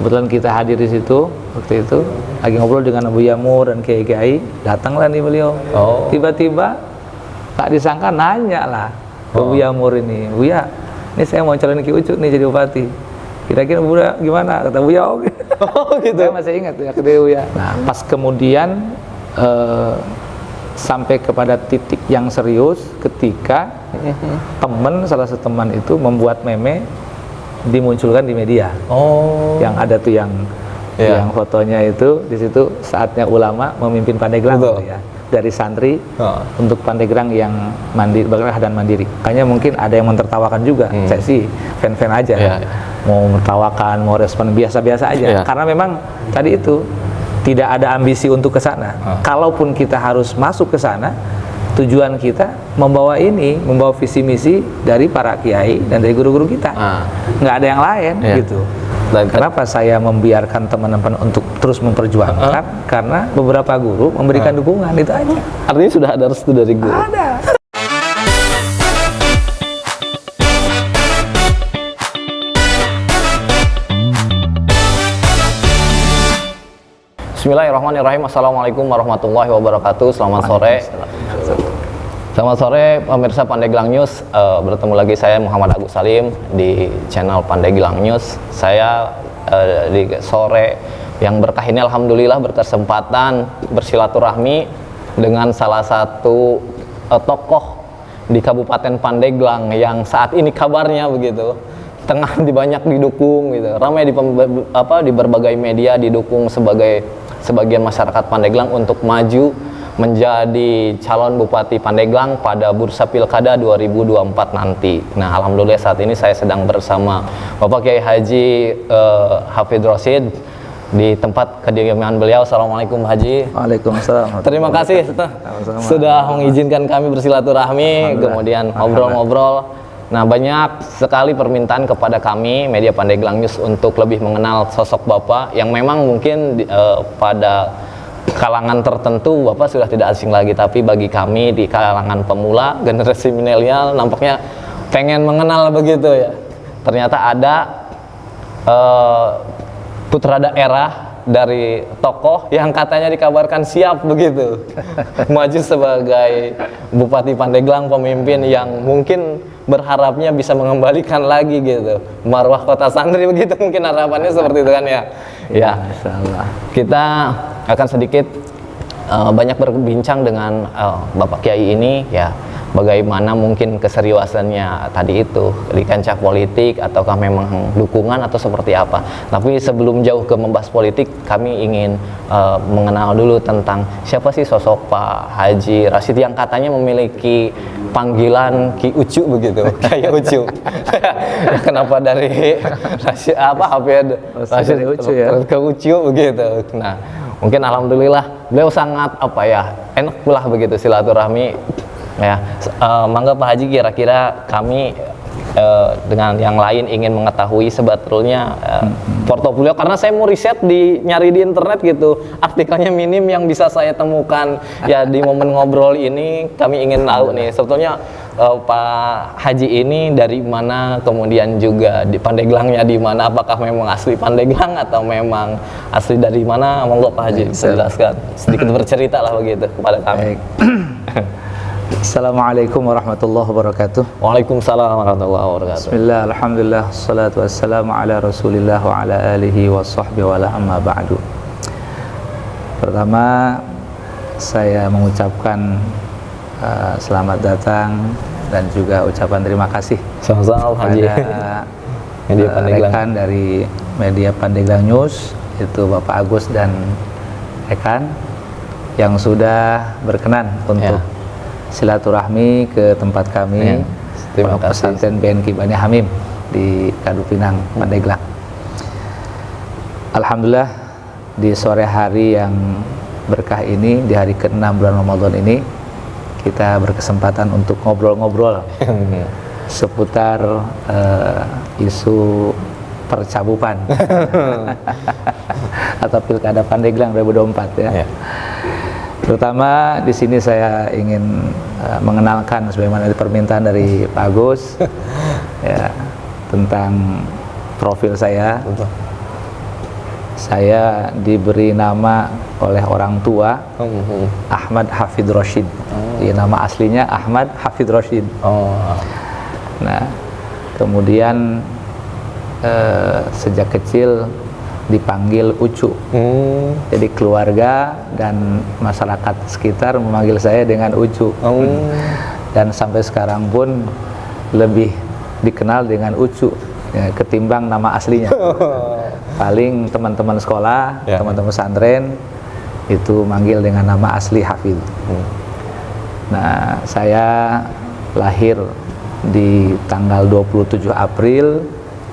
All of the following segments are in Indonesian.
Kebetulan kita hadir di situ waktu itu, lagi ngobrol dengan Abu Yamur dan kiai-kiai, datanglah nih beliau. Tiba-tiba tak disangka nanya lah ke Abu Yamur ini, Buya, ini saya mau calonin Ki Ucu nih jadi bupati. Kira-kira Buya gimana? Kata Buya, oke. Gitu. Saya masih ingat ya, kata Buya. Nah, pas kemudian sampai kepada titik yang serius ketika salah satu teman itu membuat meme dimunculkan di media. Yang ada tuh yang fotonya itu di situ saatnya ulama memimpin Pandeglang gitu ya. Dari santri untuk Pandeglang yang mandiri, bergerak dan mandiri. Kayaknya mungkin ada yang mentertawakan juga. Saya sih fan-fan aja. Mau mentertawakan, mau respon biasa-biasa aja. Karena memang tadi itu tidak ada ambisi untuk ke sana. Kalaupun kita harus masuk ke sana, tujuan kita membawa visi misi dari para kiai dan dari guru-guru kita. Nggak ada yang lain gitu. Dan kenapa saya membiarkan teman-teman untuk terus memperjuangkan? Karena beberapa guru memberikan dukungan, itu aja. Artinya sudah ada restu dari guru? Ada. Bismillahirrahmanirrahim. Assalamualaikum warahmatullahi wabarakatuh. Selamat sore. Selamat sore pemirsa Pandeglang News. Bertemu lagi saya Muhammad Agus Salim di channel Pandeglang News. Saya di sore yang berkah ini alhamdulillah berkesempatan bersilaturahmi dengan salah satu tokoh di Kabupaten Pandeglang yang saat ini kabarnya begitu tengah banyak didukung gitu. Ramai di berbagai media didukung sebagian masyarakat Pandeglang untuk maju menjadi calon Bupati Pandeglang pada Bursa Pilkada 2024 nanti. Nah, alhamdulillah saat ini saya sedang bersama Bapak Kiai Haji Hafidh Rosyid di tempat kediaman beliau. Assalamualaikum Haji. Waalaikumsalam. Terima kasih sudah mengizinkan kami bersilaturahmi, kemudian ngobrol-ngobrol. Nah, banyak sekali permintaan kepada kami media Pandeglang News untuk lebih mengenal sosok Bapak yang memang mungkin pada kalangan tertentu Bapak sudah tidak asing lagi, tapi bagi kami di kalangan pemula generasi milenial nampaknya pengen mengenal begitu ya. Ternyata ada putra daerah dari tokoh yang katanya dikabarkan siap begitu maju sebagai Bupati Pandeglang, pemimpin yang mungkin berharapnya bisa mengembalikan lagi gitu marwah kota santri begitu, mungkin harapannya seperti itu kan ya. Ya, insyaallah. Kita akan sedikit banyak berbincang dengan Bapak Kiai ini ya, bagaimana mungkin keseriusannya tadi itu di kancah politik ataukah memang dukungan atau seperti apa. Tapi sebelum jauh ke membahas politik, kami ingin mengenal dulu tentang siapa sih sosok Pak Haji Rasyid yang katanya memiliki panggilan Ki Ucu begitu, kayak Ucu. Kenapa dari Hafidh Rasyid ke Ucu begitu. Nah, mungkin alhamdulillah beliau sangat enak pula begitu silaturahmi ya. Mangga Pak Haji, kira-kira kami dengan yang lain ingin mengetahui sebetulnya portofolio, karena saya mau riset nyari di internet gitu, artikelnya minim yang bisa saya temukan ya. Di momen ngobrol ini kami ingin tahu nih sebetulnya Pak Haji ini dari mana, kemudian juga di Pandeglangnya di mana, apakah memang asli Pandeglang atau memang asli dari mana? Monggo Pak Haji bisa jelaskan sedikit, bercerita lah begitu kepada kami. Assalamualaikum warahmatullahi wabarakatuh. Waalaikumsalam warahmatullahi wabarakatuh. Bismillah, alhamdulillah, salatu wassalamu ala rasulillah wa ala alihi wa sahbihi wa ala amma ba'du. Pertama, saya mengucapkan selamat datang dan juga ucapan terima kasih sama-sama Haji kepada rekan dari media Pandeglang News, itu Bapak Agus dan rekan yang sudah berkenan untuk silaturahmi ke tempat kami, pesantren BNQ Bani Hamim di Kadu Pinang, Pandeglang. Alhamdulillah di sore hari yang berkah ini, di hari ke-6 bulan Ramadan ini, kita berkesempatan untuk ngobrol-ngobrol seputar isu percabupan atau Pilkada Pandeglang 2024 ya. Terutama di sini saya ingin mengenalkan sebagaimana permintaan dari Pak Agus ya, tentang profil saya. saya diberi nama oleh orang tua Ahmad Hafid Rashid. Nama aslinya Ahmad Hafid Rashid. Nah, kemudian sejak kecil dipanggil Ucu. Jadi keluarga dan masyarakat sekitar memanggil saya dengan Ucu. Dan sampai sekarang pun lebih dikenal dengan Ucu ya, ketimbang nama aslinya. Paling teman-teman sekolah, teman-teman pesantren itu manggil dengan nama asli Hafid. Nah, saya lahir di tanggal 27 April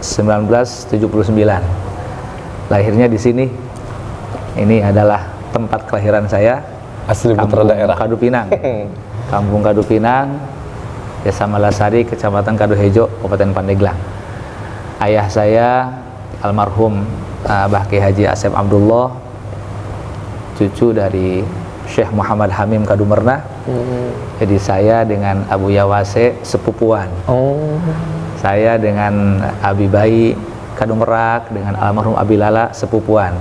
1979. Lahirnya di sini. Ini adalah tempat kelahiran saya. Asli putra daerah Kadupinang. Kampung Kadupinang, Desa Malasari, Kecamatan Kaduhejo, Kabupaten Pandeglang. Ayah saya almarhum Abah Kiai Haji Asep Abdullah, cucu dari Syekh Muhammad Hamim Kadumerna. Jadi saya dengan Abu Yawase sepupuan. Saya dengan Abi Bayi Kadumerak, dengan almarhum Abi Lala sepupuan.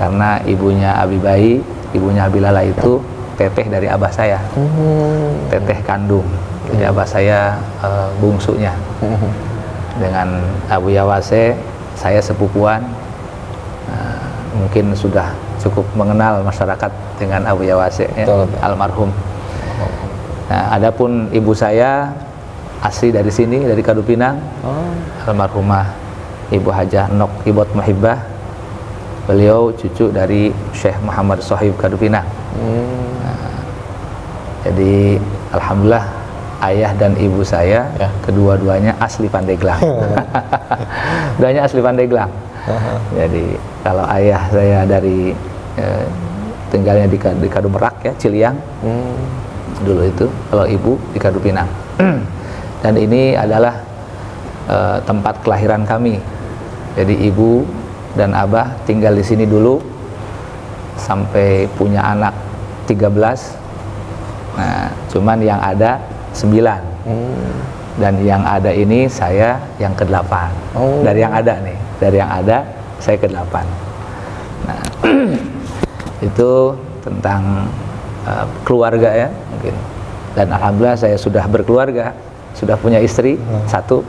Karena ibunya Abi Bayi, ibunya Abi Lala itu teteh dari abah saya, teteh kandung. Jadi abah saya bungsunya. Dengan Abu Yawase saya sepupuan. Mungkin sudah cukup mengenal masyarakat dengan Abu Yawase ya, almarhum. Nah, adapun ibu saya asli dari sini, dari Kadupinang. Almarhumah Ibu Hajah Nok Ibot Muhibbah. Beliau cucu dari Syekh Muhammad Sohib Kadupinang. Jadi alhamdulillah ayah dan ibu saya kedua-duanya asli Pandeglang. Duanya asli Pandeglang. Jadi kalau ayah saya dari tinggalnya di Kadumerak ya, Ciliang. Dulu itu, kalau ibu di Kadupinang. Dan ini adalah tempat kelahiran kami. Jadi ibu dan abah tinggal di sini dulu sampai punya anak 13. Nah, cuman yang ada 9. Dan yang ada ini saya yang ke-8. Dari yang ada nih, dari yang ada saya ke-8. Nah, itu tentang keluarga ya mungkin. Dan alhamdulillah saya sudah berkeluarga, sudah punya istri satu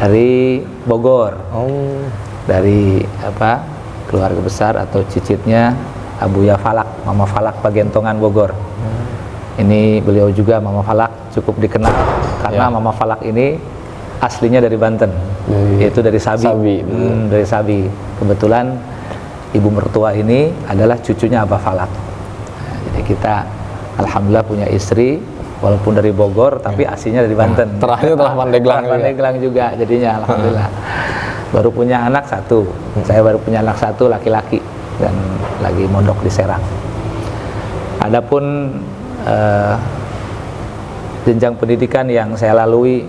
dari Bogor. Dari keluarga besar atau cicitnya Abuya Falak, Mama Falak Pagentongan Bogor. Ini beliau juga Mama Falak cukup dikenal karena Mama Falak ini aslinya dari Banten, yaitu dari Sabi. Dari Sabi. Kebetulan ibu mertua ini adalah cucunya Abah Falak. Nah, jadi kita alhamdulillah punya istri walaupun dari Bogor tapi aslinya dari Banten. Terakhir telah Pandeglang juga jadinya alhamdulillah. Baru punya anak satu. Saya baru punya anak satu laki-laki dan lagi mondok di Serang. Adapun jenjang pendidikan yang saya lalui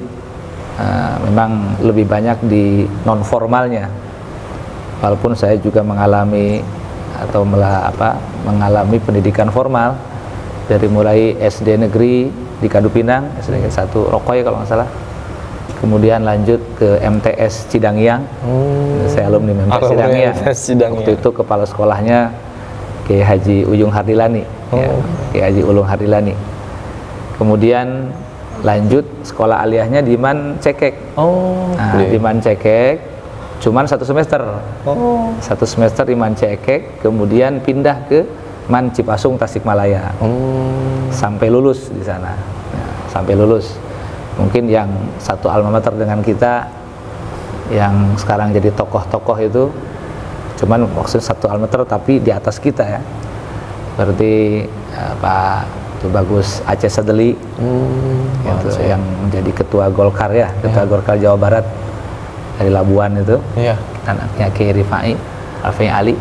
memang lebih banyak di non formalnya, walaupun saya juga mengalami mengalami pendidikan formal dari mulai SD negeri di Kadupinang, SD negeri 1 Rokoy kalau nggak salah, kemudian lanjut ke MTS Cidangiang. Saya alumni MTS Cidangiang. Waktu itu kepala sekolahnya Kiai Haji Ujung Hardilani. Kiai Haji Ulung Hardilani. Kemudian lanjut sekolah aliyahnya di Man Cekek. Di Man Cekek cuman 1 semester. 1 semester di Man Cekek, kemudian pindah ke Man Cipasung Tasikmalaya. Sampai lulus di sana. Sampai lulus. Mungkin yang satu alma mater dengan kita yang sekarang jadi tokoh-tokoh itu cuman maksud satu alma mater tapi di atas kita ya. Seperti Pak Bagus Aceh Sadeli gitu, yang menjadi ketua Golkar ya, ketua Golkar Jawa Barat dari Labuan itu. Anaknya Kiai Rifai Alfi Ali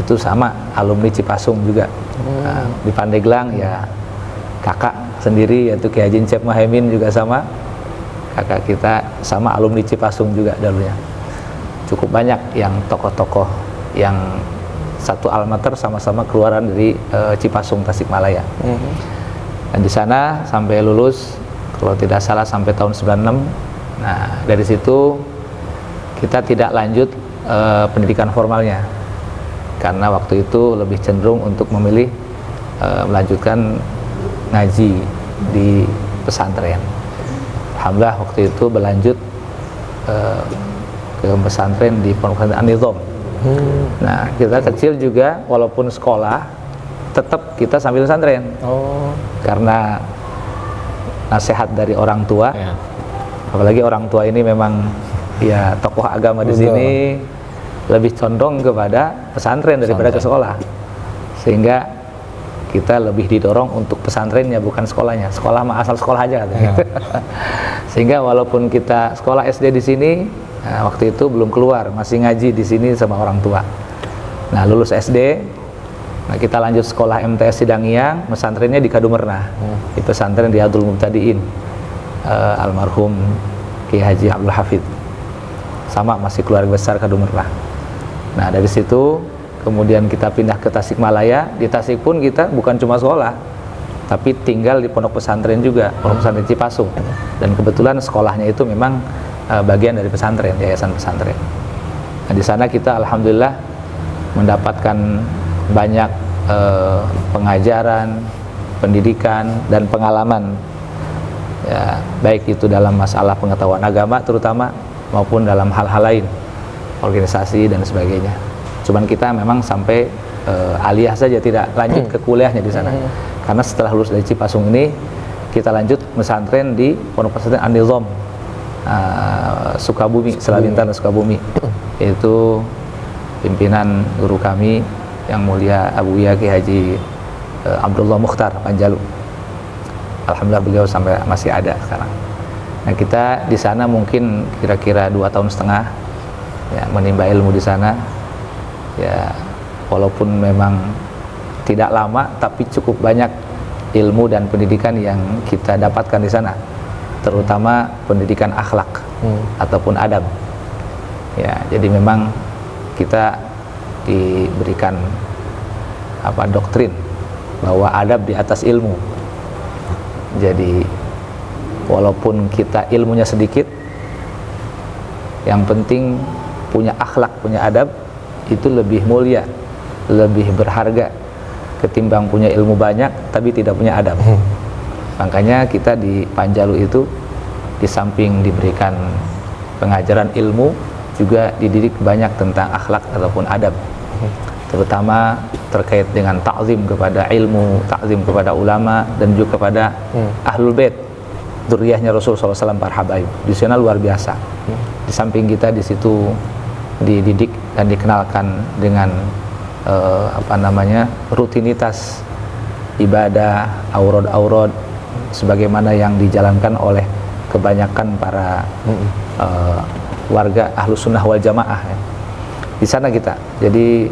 itu sama alumni Cipasung juga. Di Pandeglang ya kakak sendiri yaitu Kiai Haji Cep Muhaimin juga sama, kakak kita sama alumni Cipasung juga dulunya. Cukup banyak yang tokoh-tokoh yang satu alma mater sama-sama keluaran dari Cipasung Tasikmalaya. Dan di sana sampai lulus kalau tidak salah sampai tahun 96. Nah, dari situ kita tidak lanjut pendidikan formalnya, karena waktu itu lebih cenderung untuk memilih melanjutkan ngaji di pesantren. Alhamdulillah waktu itu berlanjut ke pesantren di Pondok Pesantren An-Nizam. Nah, kita kecil juga walaupun sekolah tetap kita sambil pesantren. Karena nasihat dari orang tua. Apalagi orang tua ini memang ya tokoh agama di sini lebih condong kepada pesantren daripada ke sekolah. Sehingga kita lebih didorong untuk pesantrennya bukan sekolahnya. Sekolah mah asal sekolah aja katanya. Sehingga walaupun kita sekolah SD di sini, nah, waktu itu belum keluar, masih ngaji di sini sama orang tua. Nah, lulus SD, nah kita lanjut sekolah MTS Sidangiang, pesantrennya di Kadumernah. Di pesantren Riyadul Mubtadiin, almarhum Kiai Haji Abdul Hafid. Sama masih keluarga besar Kadumernah. Nah, dari situ kemudian kita pindah ke Tasikmalaya. Di Tasik pun kita bukan cuma sekolah, tapi tinggal di pondok pesantren juga, pondok pesantren Cipasung. Dan kebetulan sekolahnya itu memang bagian dari pesantren, yayasan pesantren. Nah, di sana kita alhamdulillah mendapatkan banyak pengajaran, pendidikan dan pengalaman. Ya, baik itu dalam masalah pengetahuan agama terutama maupun dalam hal-hal lain, organisasi dan sebagainya. Cuman kita memang sampai aliyah saja, tidak lanjut ke kuliahnya di sana. Karena setelah lulus dari Cipasung ini kita lanjut pesantren di Pondok Pesantren An-Nizam, Sukabumi, Selabintan Sukabumi. Yaitu pimpinan guru kami yang mulia Abu Buya Kiai Haji Abdullah Mukhtar Panjalu. Alhamdulillah beliau sampai masih ada sekarang. Nah, kita di sana mungkin kira-kira 2,5 tahun ya, menimba ilmu di sana. Ya, walaupun memang tidak lama, tapi cukup banyak ilmu dan pendidikan yang kita dapatkan di sana, terutama pendidikan akhlak ataupun adab. Ya, jadi memang kita diberikan doktrin bahwa adab di atas ilmu. Jadi walaupun kita ilmunya sedikit, yang penting punya akhlak, punya adab, itu lebih mulia, lebih berharga ketimbang punya ilmu banyak tapi tidak punya adab. Makanya kita di Panjalu itu di samping diberikan pengajaran ilmu, juga dididik banyak tentang akhlak ataupun adab, terutama terkait dengan ta'zim kepada ilmu, ta'zim kepada ulama, dan juga kepada ahlul bait, dzurriyyahnya Rasul SAW, para habaib. Di sana luar biasa. Di samping kita di situ dididik dan dikenalkan dengan rutinitas ibadah, aurad-aurad sebagaimana yang dijalankan oleh kebanyakan para warga Ahlus Sunnah wal Jamaah ya. Di sana kita. Jadi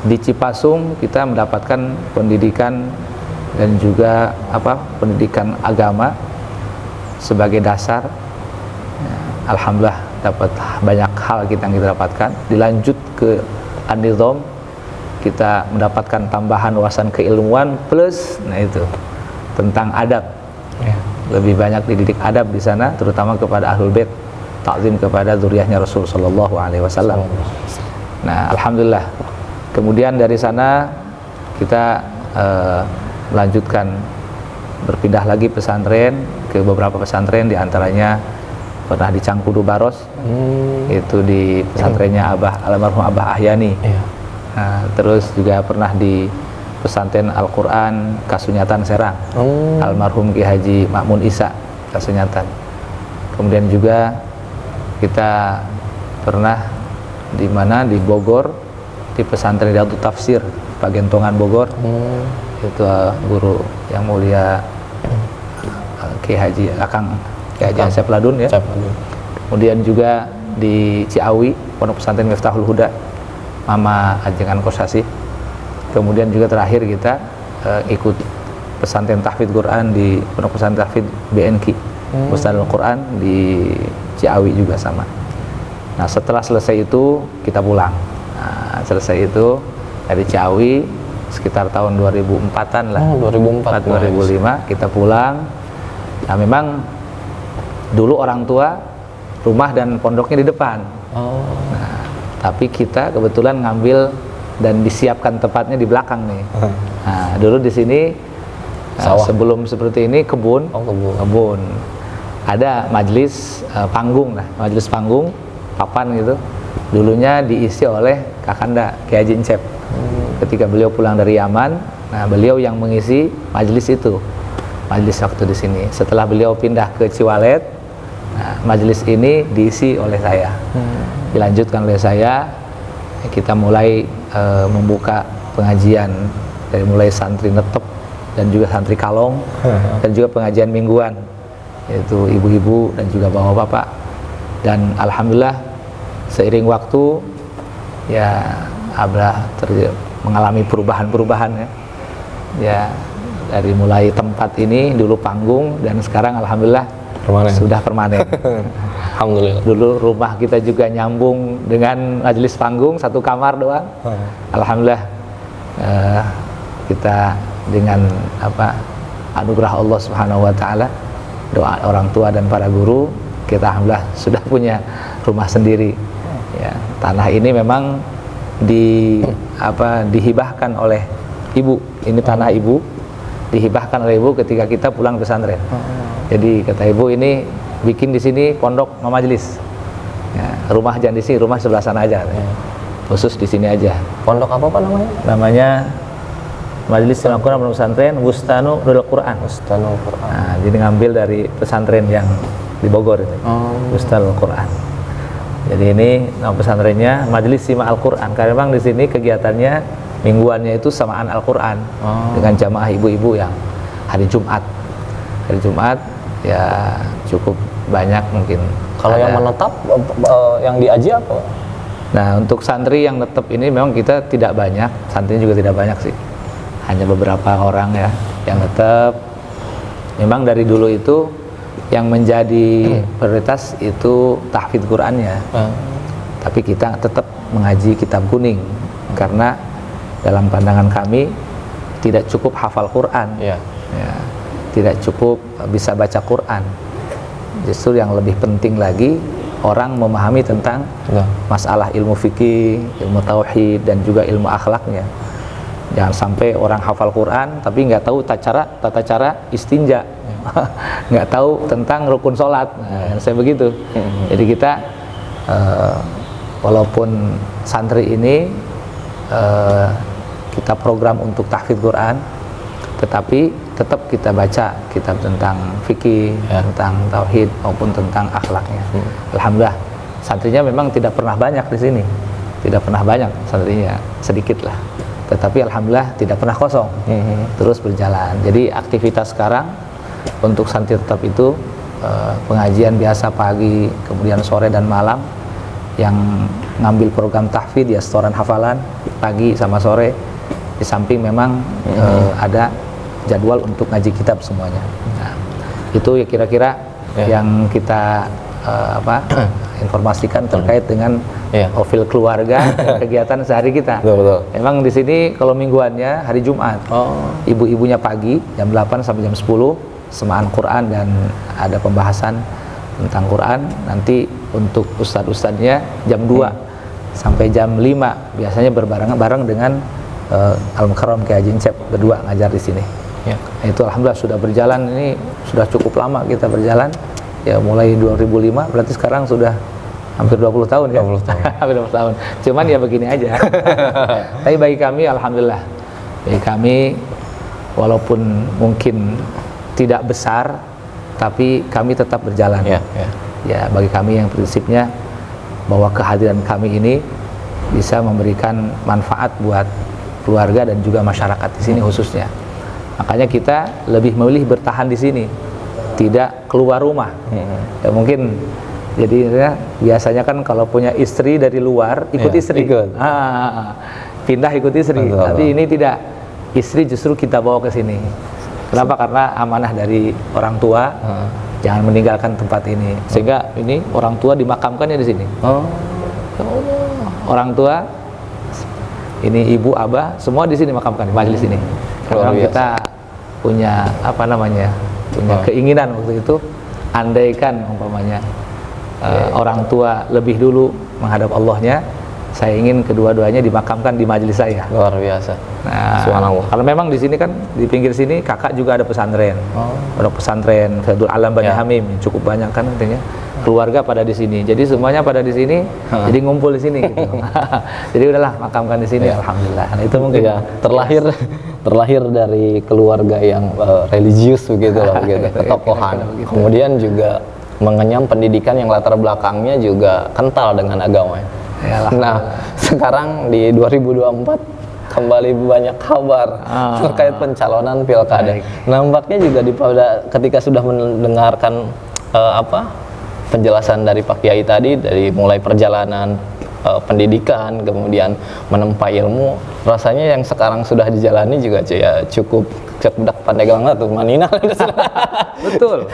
di Cipasung kita mendapatkan pendidikan dan juga pendidikan agama sebagai dasar. Ya, alhamdulillah dapat banyak hal yang kita dapatkan. Dilanjut ke An-Nizam, kita mendapatkan tambahan wawasan keilmuan plus itu tentang adab. Ya, lebih banyak dididik adab di sana, terutama kepada ahlul bait, ta'zim kepada dzurriyyahnya Rasul sallallahu alaihi wasallam. Nah, alhamdulillah. Kemudian dari sana kita melanjutkan berpindah lagi pesantren ke beberapa pesantren, di antaranya pernah di Cangkudu Baros, itu di pesantrennya almarhum Abah Ahyani. Nah, terus juga pernah di pesantren Al-Quran Kasunyatan Serang, almarhum Kiai Haji Ma'mun Isa Kasunyatan. Kemudian juga kita pernah di Bogor, di pesantren Riyadut Tafsir Pagentongan Bogor. Itu guru yang mulia Kiai Haji Asep Ladun ya. Kemudian juga di Ciawi, Pondok Pesantren Miftahul Huda, Mama Ajengan Kosasi. Kemudian juga terakhir kita ikut pesantren tahfidz Quran di Pondok Pesantren Tahfidz BNQ, Musnadul Quran di Ciawi juga sama. Nah, setelah selesai itu kita pulang. Nah, selesai itu dari Ciawi sekitar tahun 2004-an lah. 2005 kita pulang. Nah, memang dulu orang tua rumah dan pondoknya di depan. Nah, Tapi kita kebetulan ngambil dan disiapkan tempatnya di belakang nih. Nah, dulu di sini sebelum seperti ini kebun. Kebun. Ada majelis panggung lah, majelis panggung, papan gitu. Dulunya diisi oleh Kakanda Kiai Haji Encep. Ketika beliau pulang dari Yaman, nah beliau yang mengisi majelis itu. Majelis waktu di sini. Setelah beliau pindah ke Ciwalet, nah, majelis ini diisi oleh saya. Dilanjutkan oleh saya, kita mulai membuka pengajian dari mulai santri netep dan juga santri kalong dan juga pengajian mingguan, yaitu ibu-ibu dan juga bapak-bapak. Dan alhamdulillah seiring waktu ya Abah mengalami perubahan-perubahan ya. Dari mulai tempat ini dulu panggung dan sekarang alhamdulillah sudah permanen. Alhamdulillah. Dulu rumah kita juga nyambung dengan majelis panggung, satu kamar doang. Alhamdulillah kita dengan anugerah Allah Subhanahu wa taala, doa orang tua dan para guru, kita alhamdulillah sudah punya rumah sendiri. Ya, tanah ini memang dihibahkan oleh ibu. Ini tanah ibu dihibahkan oleh ibu ketika kita pulang pesantren. Jadi kata ibu, ini bikin di sini pondok majelis. Ya, rumah jangan di sini, rumah sebelah sana aja. Khusus di sini aja. Pondok apa namanya? Namanya Majelis Al-Quran Pondok Pesantren Bustanu Nurul Quran. Bustanu Quran. Nah, jadi ngambil dari pesantren yang di Bogor itu. Bustanu Quran. Jadi ini nama pesantrennya Majelis Sima Al-Quran. Karena memang di sini kegiatannya mingguannya itu samaan Al-Quran dengan jamaah ibu-ibu yang hari Jumat. Hari Jumat ya cukup banyak mungkin. Kalau yang menetap, yang diaji apa? Nah, untuk santri yang tetap ini memang kita tidak banyak, santrinya juga tidak banyak sih. Hanya beberapa orang ya yang tetap. Memang dari dulu itu yang menjadi prioritas itu tahfidz Qur'annya. Tapi kita tetap mengaji kitab kuning karena dalam pandangan kami tidak cukup hafal Quran, ya, tidak cukup bisa baca Quran. Justru yang lebih penting lagi orang memahami tentang masalah ilmu fikih, ilmu tauhid dan juga ilmu akhlaknya. Jangan sampai orang hafal Quran tapi nggak tahu tata cara istinja, nggak tahu tentang rukun sholat. Nah, saya begitu. Jadi kita walaupun santri ini kita program untuk tahfidz Quran, tetapi tetap kita baca kitab tentang fikih, tentang tauhid maupun tentang akhlaknya. Alhamdulillah santrinya memang tidak pernah banyak di sini, tidak pernah banyak santrinya, sedikit lah. Tetapi alhamdulillah tidak pernah kosong, terus berjalan. Jadi aktivitas sekarang untuk santri tetap itu pengajian biasa pagi, kemudian sore dan malam. Yang ngambil program tahfidz ya setoran hafalan pagi sama sore. Di samping memang ada jadwal untuk ngaji kitab semuanya. Nah, itu ya kira-kira yang kita informasikan terkait dengan profil keluarga dan kegiatan sehari kita. Betul. Memang di sini kalau mingguannya hari Jumat, ibu-ibunya pagi jam 8 sampai jam 10 semaan Quran dan ada pembahasan tentang Quran. Nanti untuk ustadz-ustadznya jam 2 sampai jam 5 biasanya bareng dengan Al-Mukarram Kiai Haji Encep berdua ngajar di sini. Nah, itu alhamdulillah sudah berjalan, ini sudah cukup lama kita berjalan. Ya mulai 2005 berarti sekarang sudah hampir 20 tahun kan? 20 tahun. Hampir 20 tahun. Cuman ya begini aja. Tapi bagi kami alhamdulillah. Bagi kami walaupun mungkin tidak besar tapi kami tetap berjalan. Ya bagi kami yang prinsipnya bahwa kehadiran kami ini bisa memberikan manfaat buat keluarga dan juga masyarakat di sini khususnya. Makanya kita lebih memilih bertahan di sini, tidak keluar rumah. Ya mungkin jadi ya, biasanya kan kalau punya istri dari luar ikut istri, pindah ikut istri. Tapi ini tidak, istri justru kita bawa ke sini. Kenapa? Karena amanah dari orang tua, jangan meninggalkan tempat ini. Sehingga ini orang tua dimakamkannya di sini. Orang tua, ini ibu, abah, semua di sini makamkan di majelis ini. Karena kita punya punya keinginan waktu itu, andaikan umpamanya orang tua lebih dulu menghadap Allahnya, saya ingin kedua-duanya dimakamkan di majelis saya. Luar biasa. Nah, Subhanallah. kalau memang di sini kan di pinggir sini kakak juga ada pesantren, pondok pesantren Faidul Alam Bani Hamim, cukup banyak kan artinya keluarga pada di sini. Jadi semuanya pada di sini, jadi ngumpul di sini. Gitu. Jadi udahlah makamkan di sini, alhamdulillah. Nah, itu mungkin terlahir dari keluarga yang religius begitu loh, begitu, ketokohan. Kemudian juga mengenyam pendidikan yang latar belakangnya juga kental dengan agama. Nah, sekarang di 2024 kembali banyak kabar terkait pencalonan pilkada. Nampaknya juga ketika sudah mendengarkan penjelasan dari Pak Kiai tadi, dari mulai perjalanan pendidikan, kemudian menempa ilmu, rasanya yang sekarang sudah dijalani juga cukup cerdak, Pandeglang tuh Manina. Betul.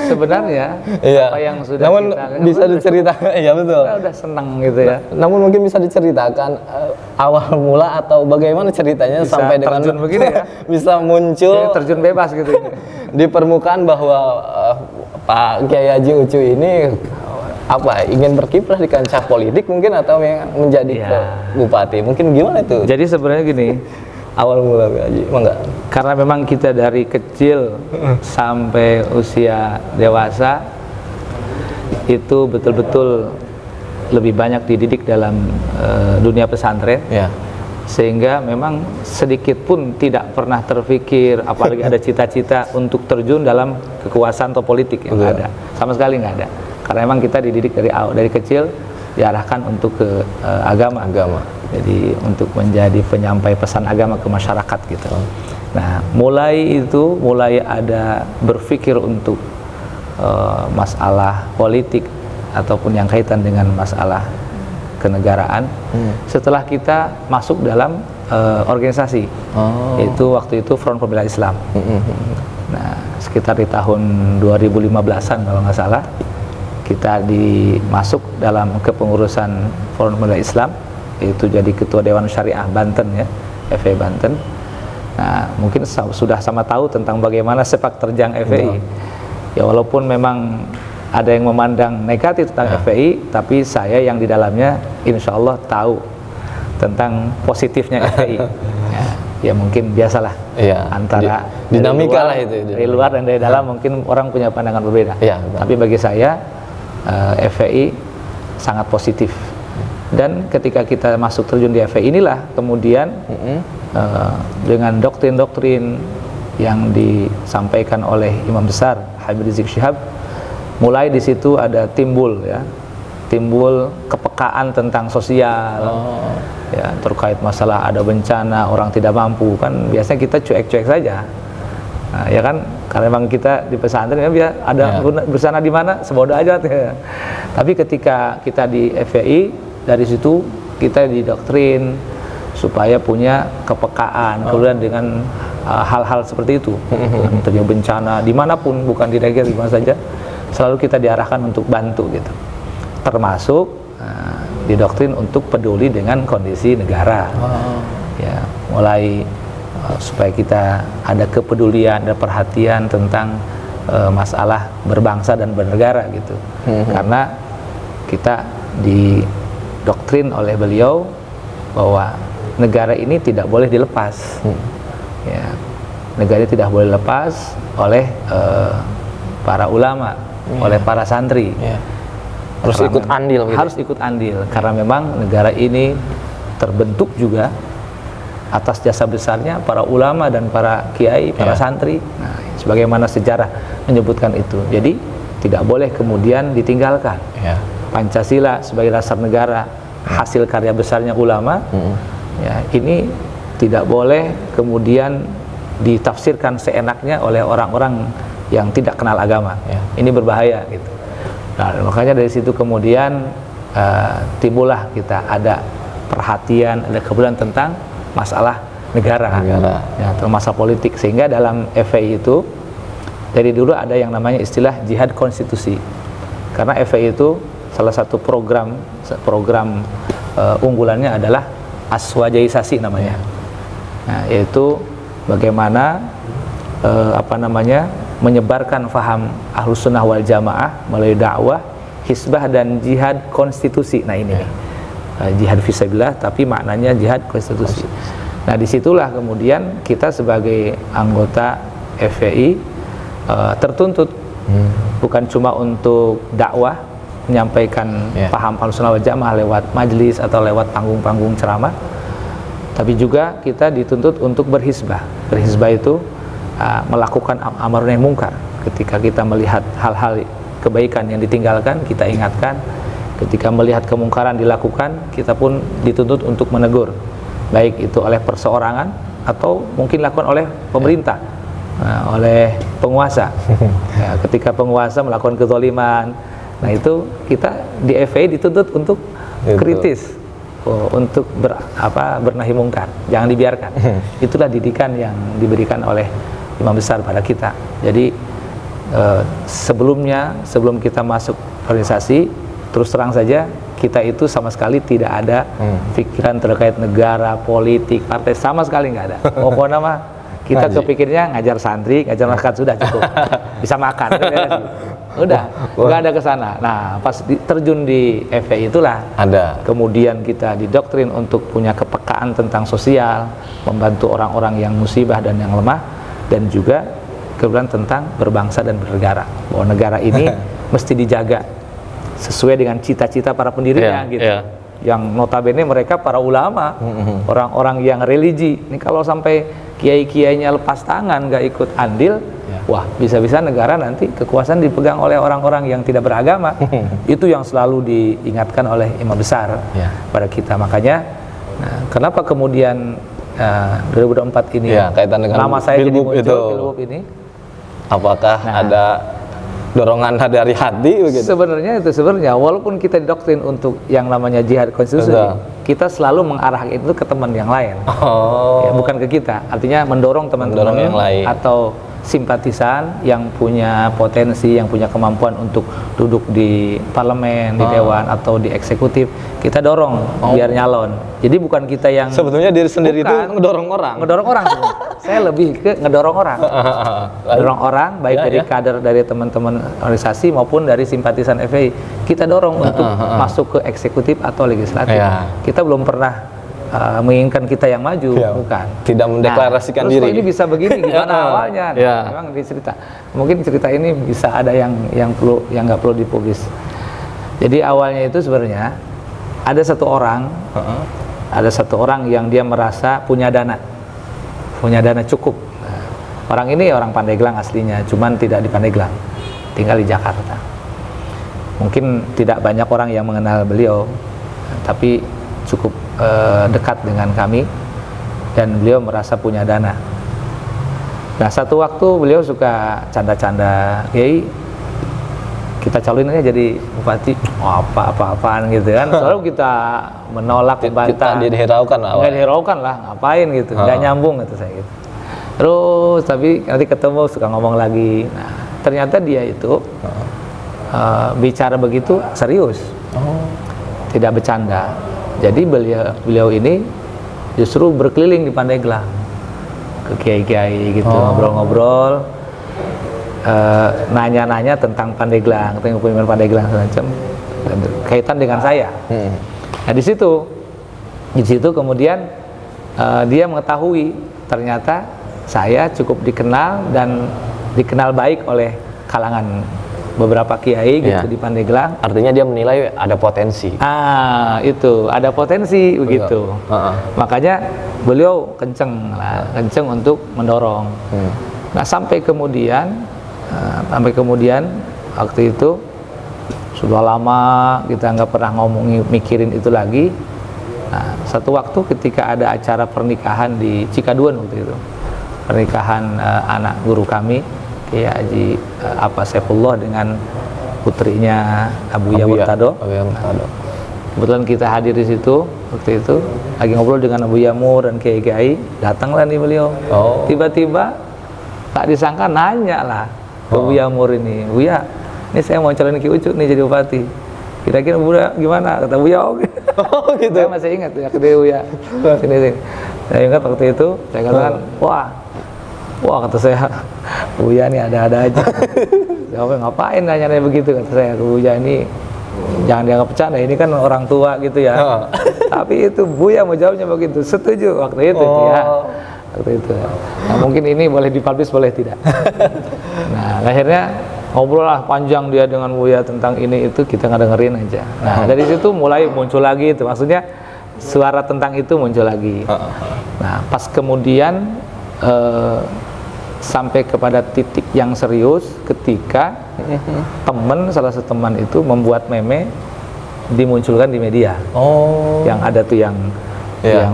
Sebenarnya apa yang sudah namun kita bisa diceritakan, ya betul. Kita udah senang gitu ya. Namun mungkin bisa diceritakan awal mula atau bagaimana ceritanya bisa sampai dengan terjun begini ya. Bisa muncul terjun bebas gitu di permukaan bahwa Pak Kiai Haji Ucu ini ingin berkiprah di kancah politik mungkin atau menjadi bupati. Mungkin gimana itu? Jadi sebenarnya gini, awal mula Haji, enggak. Karena memang kita dari kecil sampai usia dewasa itu betul-betul lebih banyak dididik dalam dunia pesantren, sehingga memang sedikit pun tidak pernah terpikir, apalagi ada cita-cita untuk terjun dalam kekuasaan atau politik yang ada, sama sekali nggak ada. Karena memang kita dididik dari kecil diarahkan untuk ke agama. Jadi untuk menjadi penyampai pesan agama ke masyarakat gitu. Nah, mulai ada berpikir untuk masalah politik ataupun yang kaitan dengan masalah kenegaraan setelah kita masuk dalam organisasi, yaitu waktu itu Front Pembela Islam. Nah, sekitar di tahun 2015-an kalau nggak salah kita masuk dalam kepengurusan Front Pembela Islam, itu jadi Ketua Dewan Syariah Banten ya, FPI Banten. Nah, mungkin sudah sama tahu tentang bagaimana sepak terjang FPI. Ya walaupun memang ada yang memandang negatif tentang FPI, tapi saya yang di dalamnya insya Allah tahu tentang positifnya FPI. Ya mungkin biasalah antara dinamika lah itu. Dari luar dan dari dalam mungkin orang punya pandangan berbeda. Tapi bagi saya FPI sangat positif. Dan ketika kita masuk terjun di FPI inilah kemudian dengan doktrin-doktrin yang disampaikan oleh Imam Besar Habib Rizik Syihab, mulai di situ ada timbul kepekaan tentang sosial, ya terkait masalah ada bencana orang tidak mampu, kan biasanya kita cuek-cuek saja. Nah, ya kan, karena memang kita di pesantren kan ada bersana di mana sebodoh aja. Tapi ketika kita di FPI, dari situ kita didoktrin supaya punya kepekaan, kemudian dengan hal-hal seperti itu, terjadi bencana dimanapun, bukan di negara, di mana saja, selalu kita diarahkan untuk bantu gitu. Termasuk didoktrin untuk peduli dengan kondisi negara, ya mulai supaya kita ada kepedulian, ada perhatian tentang masalah berbangsa dan bernegara gitu. Karena kita didoktrin oleh beliau bahwa negara ini tidak boleh dilepas, ya, negara ini tidak boleh lepas oleh para ulama, oleh para santri, harus ikut andil gitu. Harus ikut andil karena memang negara ini terbentuk juga atas jasa besarnya para ulama dan para kiai, para santri. Nah, sebagaimana sejarah menyebutkan itu. Jadi tidak boleh kemudian ditinggalkan. Pancasila sebagai dasar negara, hasil karya besarnya ulama, ya, ini tidak boleh kemudian ditafsirkan seenaknya oleh orang-orang yang tidak kenal agama. Ini berbahaya gitu. Nah, makanya dari situ kemudian timbullah kita ada perhatian, ada kepedulian tentang masalah negara. Ya, masalah politik, sehingga dalam FPI itu dari dulu ada yang namanya istilah jihad konstitusi. Karena FPI itu salah satu program unggulannya adalah aswajaisasi namanya. Nah, yaitu bagaimana menyebarkan faham Ahlus Sunnah wal Jamaah melalui dakwah, hisbah dan jihad konstitusi. Nah ini nih. jihad fisabilillah, tapi maknanya jihad konstitusi. Nah, disitulah kemudian kita sebagai anggota FPI tertuntut bukan cuma untuk dakwah, menyampaikan paham Ahlussunnah wal Jamaah lewat majelis atau lewat panggung-panggung ceramah, tapi juga kita dituntut untuk berhizbah. Berhizbah itu melakukan amar nahi mungkar. Ketika kita melihat hal-hal kebaikan yang ditinggalkan, kita ingatkan. Ketika melihat kemungkaran dilakukan, kita pun dituntut untuk menegur, baik itu oleh perseorangan atau mungkin dilakukan oleh pemerintah, oleh penguasa. Ya, ketika penguasa melakukan kezaliman, nah itu kita di FPI dituntut untuk kritis, untuk bernahi mungkar, jangan dibiarkan. Itulah didikan yang diberikan oleh imam besar pada kita. Jadi sebelum kita masuk organisasi, terus terang saja kita itu sama sekali tidak ada pikiran terkait negara, politik, partai, sama sekali nggak ada. Pokoknya mah kita kepikirnya ngajar santri, ngajar masyarakat, sudah cukup, bisa makan, udah nggak ada kesana. Nah, pas terjun di FPI itulah ada. Kemudian kita didoktrin untuk punya kepekaan tentang sosial, membantu orang-orang yang musibah dan yang lemah, dan juga kemudian tentang berbangsa dan bernegara. Bahwa negara ini mesti dijaga sesuai dengan cita-cita para pendirinya, gitu. Yang notabene mereka para ulama, orang-orang yang religi. Ini kalau sampai kiai-kiainya lepas tangan, nggak ikut andil, wah, bisa-bisa negara nanti kekuasaan dipegang oleh orang-orang yang tidak beragama. Itu yang selalu diingatkan oleh imam besar pada kita. Makanya, kenapa kemudian 2024 ini kaitan dengan nama saya jadi muncul Pilgub ini? Apakah ada dorongan dari hati begitu? Sebenarnya walaupun kita didoktrin untuk yang namanya jihad konstitusi, kita selalu mengarahkan itu ke teman yang lain, ya, bukan ke kita. Artinya mendorong teman-teman yang lain atau simpatisan yang punya potensi, yang punya kemampuan untuk duduk di parlemen, di dewan atau di eksekutif, kita dorong biar nyalon. Jadi bukan kita yang sebetulnya diri sendiri itu ngedorong orang. Saya lebih ke ngedorong orang. Ngedorong orang baik dari kader, dari teman-teman organisasi maupun dari simpatisan FPI. Kita dorong untuk masuk ke eksekutif atau legislatif. Kita belum pernah menginginkan kita yang maju, bukan. Tidak mendeklarasikan diri. Terus ini bisa begini gimana awalnya? Memang dicerita. Mungkin cerita ini bisa ada yang nggak perlu dipublis. Jadi awalnya itu sebenarnya ada satu orang yang dia merasa punya dana cukup. Orang ini orang Pandeglang aslinya, cuman tidak di Pandeglang, tinggal di Jakarta. Mungkin tidak banyak orang yang mengenal beliau, tapi cukup dekat dengan kami, dan beliau merasa punya dana. Nah, satu waktu beliau suka canda-canda, "Kiai, kita calonin aja jadi bupati." Apa-apaan gitu kan. Selalu kita menolak, membantah. Tidak dihiraukan lah. Nggak dihiraukan lah, ngapain gitu. Nggak nyambung gitu saya gitu. Terus tapi nanti ketemu suka ngomong lagi. Nah, ternyata dia itu bicara begitu serius. Tidak bercanda. Jadi beliau ini justru berkeliling di Pandeglang, ke kiai-kiai gitu, ngobrol-ngobrol, nanya-nanya tentang Pandeglang, tentang kepemimpinan Pandeglang semacam, kaitan dengan saya. Nah di situ kemudian dia mengetahui ternyata saya cukup dikenal dan dikenal baik oleh kalangan beberapa kiai gitu di Pandeglang. Artinya dia menilai ada potensi. Itu ada potensi begitu. Makanya beliau kenceng untuk mendorong. Nah sampai kemudian waktu itu sudah lama kita nggak pernah mikirin itu lagi. Nah satu waktu ketika ada acara pernikahan di Cikaduan waktu itu, pernikahan anak guru kami, Kiai Haji Saifullah dengan putrinya Abuya Murtado. Kebetulan kita hadir di situ waktu itu, lagi ngobrol dengan Abu Yamur dan kiai-kiai, datanglah nih beliau. Tiba-tiba tak disangka nanya lah ke Abu Yamur ini, "Buya, ini saya mau calonin Ki Ucu nih jadi bupati. Kira-kira Buya gimana?" Kata Buya, gitu. Saya masih ingat ya, kata Buya. Sini. Saya ingat waktu itu, saya katakan, Wah kata saya, Buya nih ada-ada aja. Ngapain nanya begitu, kata saya. Buya ini jangan dianggap bercanda, ini kan orang tua gitu ya. Tapi itu Buya mau jawabnya begitu, setuju waktu itu ya. Waktu itu. Nah, mungkin ini boleh dipublish, boleh tidak. Nah, akhirnya ngobrol lah panjang dia dengan Buya tentang ini itu, kita ngedengerin aja. Nah, dari situ mulai muncul lagi itu, maksudnya suara tentang itu muncul lagi. Nah, pas kemudian sampai kepada titik yang serius ketika salah satu teman itu membuat meme dimunculkan di media. Yang ada tuh yang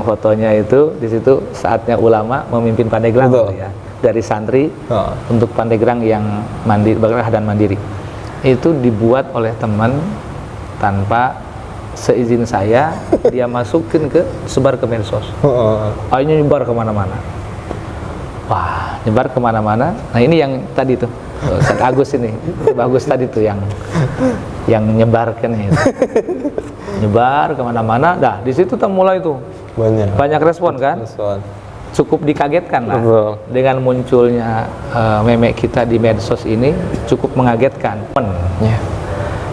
fotonya itu di situ saatnya ulama memimpin Pandeglang gitu ya, dari santri untuk Pandeglang yang mandiri, bergerah dan mandiri. Itu dibuat oleh teman tanpa seizin saya, dia masukin sebar ke medsos. Akhirnya nyebar kemana-mana. Wah, nyebar kemana-mana. Nah, ini yang tadi tuh Ustaz Agus ini, bagus tadi tuh yang nyebarkan itu. Nyebar kemana-mana. Dah, di situ tuh mulai tuh banyak respon kan? Cukup dikagetkan lah. Dengan munculnya meme kita di medsos ini cukup mengagetkan.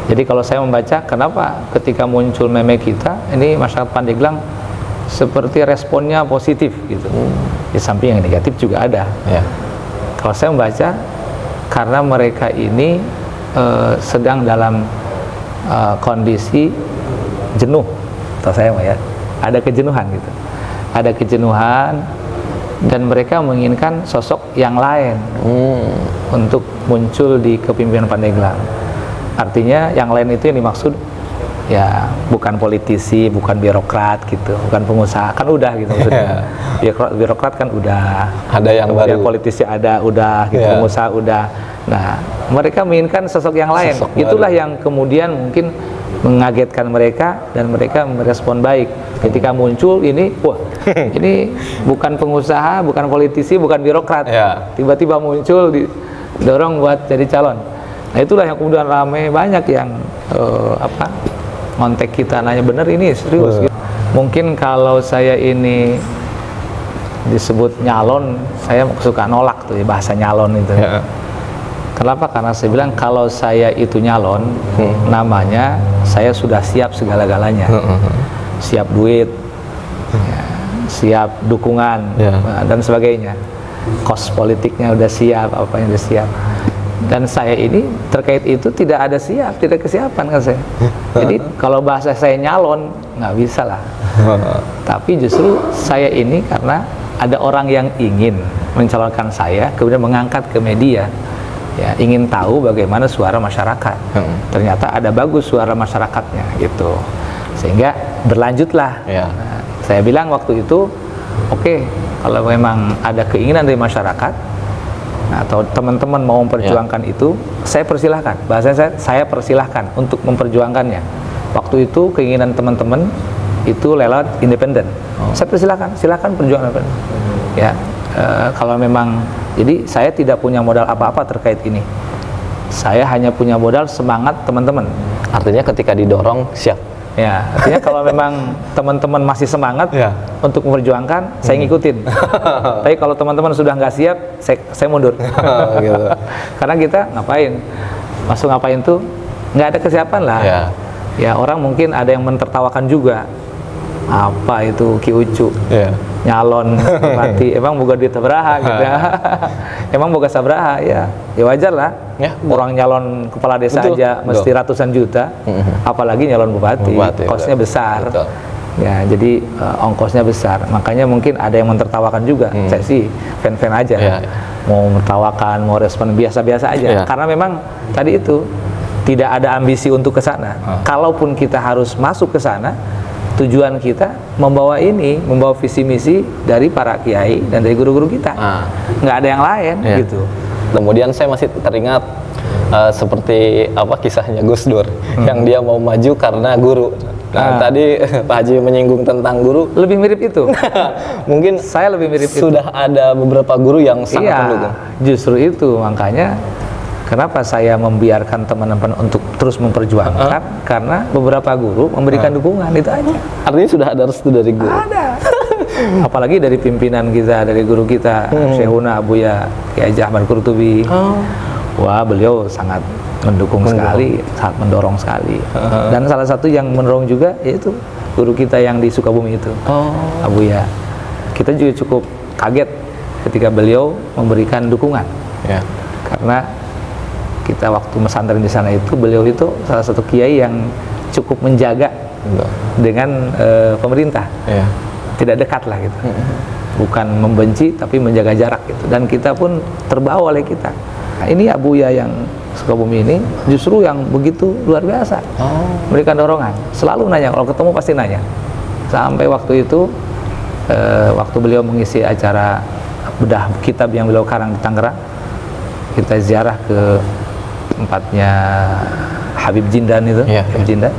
Jadi kalau saya membaca, kenapa ketika muncul meme kita ini masyarakat Pandeglang seperti responnya positif gitu. Di samping yang negatif juga ada. Kalau saya membaca, karena mereka ini sedang dalam kondisi jenuh, atau saya ya, ada kejenuhan gitu. Ada kejenuhan dan mereka menginginkan sosok yang lain untuk muncul di kepemimpinan Pandeglang. Artinya yang lain itu yang dimaksud ya bukan politisi, bukan birokrat gitu, bukan pengusaha, kan udah gitu maksudnya. Birokrat kan udah, ada yang baru, politisi ada udah gitu, pengusaha udah. Nah, mereka menginginkan sosok yang lain. Itulah yang kemudian mungkin mengagetkan mereka dan mereka merespon baik ketika muncul ini. Wah, ini bukan pengusaha, bukan politisi, bukan birokrat. Tiba-tiba muncul didorong buat jadi calon. Nah, itulah yang kemudian ramai, banyak yang ngontek kita, nanya bener ini serius gitu. Mungkin kalau saya ini disebut nyalon, saya suka nolak tuh ya, bahasa nyalon itu. Kenapa? Karena saya bilang kalau saya itu nyalon, namanya saya sudah siap segala-galanya. Siap duit, siap dukungan, dan sebagainya. Kos politiknya udah siap, apanya udah siap. Dan saya ini terkait itu tidak ada tidak kesiapan kan saya. Jadi kalau bahasa saya nyalon nggak bisa lah. Tapi justru saya ini karena ada orang yang ingin mencalonkan saya, kemudian mengangkat ke media, ya ingin tahu bagaimana suara masyarakat. Ternyata ada bagus suara masyarakatnya gitu, sehingga berlanjutlah. Nah, saya bilang waktu itu, oke, kalau memang ada keinginan dari masyarakat, atau teman-teman mau memperjuangkan itu, saya persilahkan. Bahasanya saya persilahkan untuk memperjuangkannya. Waktu itu keinginan teman-teman itu lewat independen. Saya persilahkan, silakan perjuangan independen. Ya, kalau memang, jadi saya tidak punya modal apa-apa terkait ini. Saya hanya punya modal semangat teman-teman. Artinya ketika didorong siap. Ya, artinya kalau memang teman-teman masih semangat untuk memperjuangkan, saya ngikutin. Tapi kalau teman-teman sudah nggak siap, saya mundur. Gitu. Karena kita ngapain? Masuk ngapain tuh? Nggak ada kesiapan lah. Ya orang mungkin ada yang mentertawakan juga. Apa itu Ki Ucu? Nyalon mati, emang boga duit sabaraha gitu ya. Emang boga sabaraha ya wajar lah. Orang nyalon kepala desa aja mesti ratusan juta, apalagi nyalon bupati kosnya besar. Ya, jadi ongkosnya besar. Makanya mungkin ada yang mentertawakan juga. Saya sih fan-fan aja. Mau mentertawakan, mau respon biasa-biasa aja. Karena memang tadi itu tidak ada ambisi untuk ke sana. Kalaupun kita harus masuk ke sana, tujuan kita membawa visi misi dari para kiai dan dari guru-guru kita. Nggak ada yang lain gitu. Kemudian saya masih teringat seperti kisahnya Gus Dur yang dia mau maju karena guru. Tadi Pak Haji menyinggung tentang guru. Lebih mirip itu. Mungkin saya lebih mirip sudah ada beberapa guru yang sangat mendukung. Justru itu makanya kenapa saya membiarkan teman-teman untuk terus memperjuangkan, karena beberapa guru memberikan dukungan, itu aja. Artinya sudah ada restu dari guru? Ada. Apalagi dari pimpinan kita, dari guru kita, Syekhuna Abuya Kiai Haji Ahmad Qurtubi. Wah, beliau sangat mendukung sekali, sangat mendorong sekali. Dan salah satu yang mendorong juga yaitu guru kita yang di Sukabumi itu, Abuya. Kita juga cukup kaget ketika beliau memberikan dukungan, karena kita waktu pesantren di sana itu, beliau itu salah satu kiai yang cukup menjaga dengan pemerintah, tidak dekat lah gitu, bukan membenci tapi menjaga jarak gitu, dan kita pun terbawa oleh kita. Nah, ini Abuya yang Sukabumi ini justru yang begitu luar biasa, memberikan dorongan, selalu nanya, kalau ketemu pasti nanya. Sampai waktu itu, waktu beliau mengisi acara bedah kitab yang beliau karang di Tangerang, kita ziarah ke tempatnya Habib Jindan itu, Habib Jindan.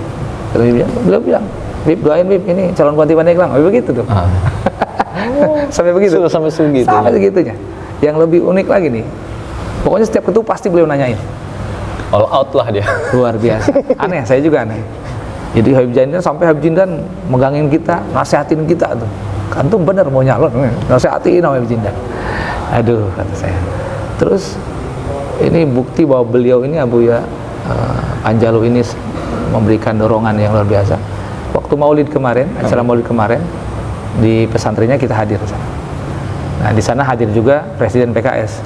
Beliau bilang, Bib, doain Bib, ini calon Bupati Pandeglang, begitu tuh. Sampai begitu, sampai segitunya. Yang lebih unik lagi nih, pokoknya setiap ketemu pasti beliau nanyain. All out lah dia. Luar biasa. Aneh, saya juga aneh. Jadi Habib Jindan, sampai Habib Jindan megangin kita, nasihatin kita tuh. Antum bener mau nyalon, nasihatin Habib Jindan. Aduh, kata saya. Terus ini bukti bahwa beliau ini Abuya Anjalu ini memberikan dorongan yang luar biasa. Waktu Maulid kemarin, acara Maulid kemarin di pesantrennya kita hadir di sana. Nah, di sana hadir juga Presiden PKS,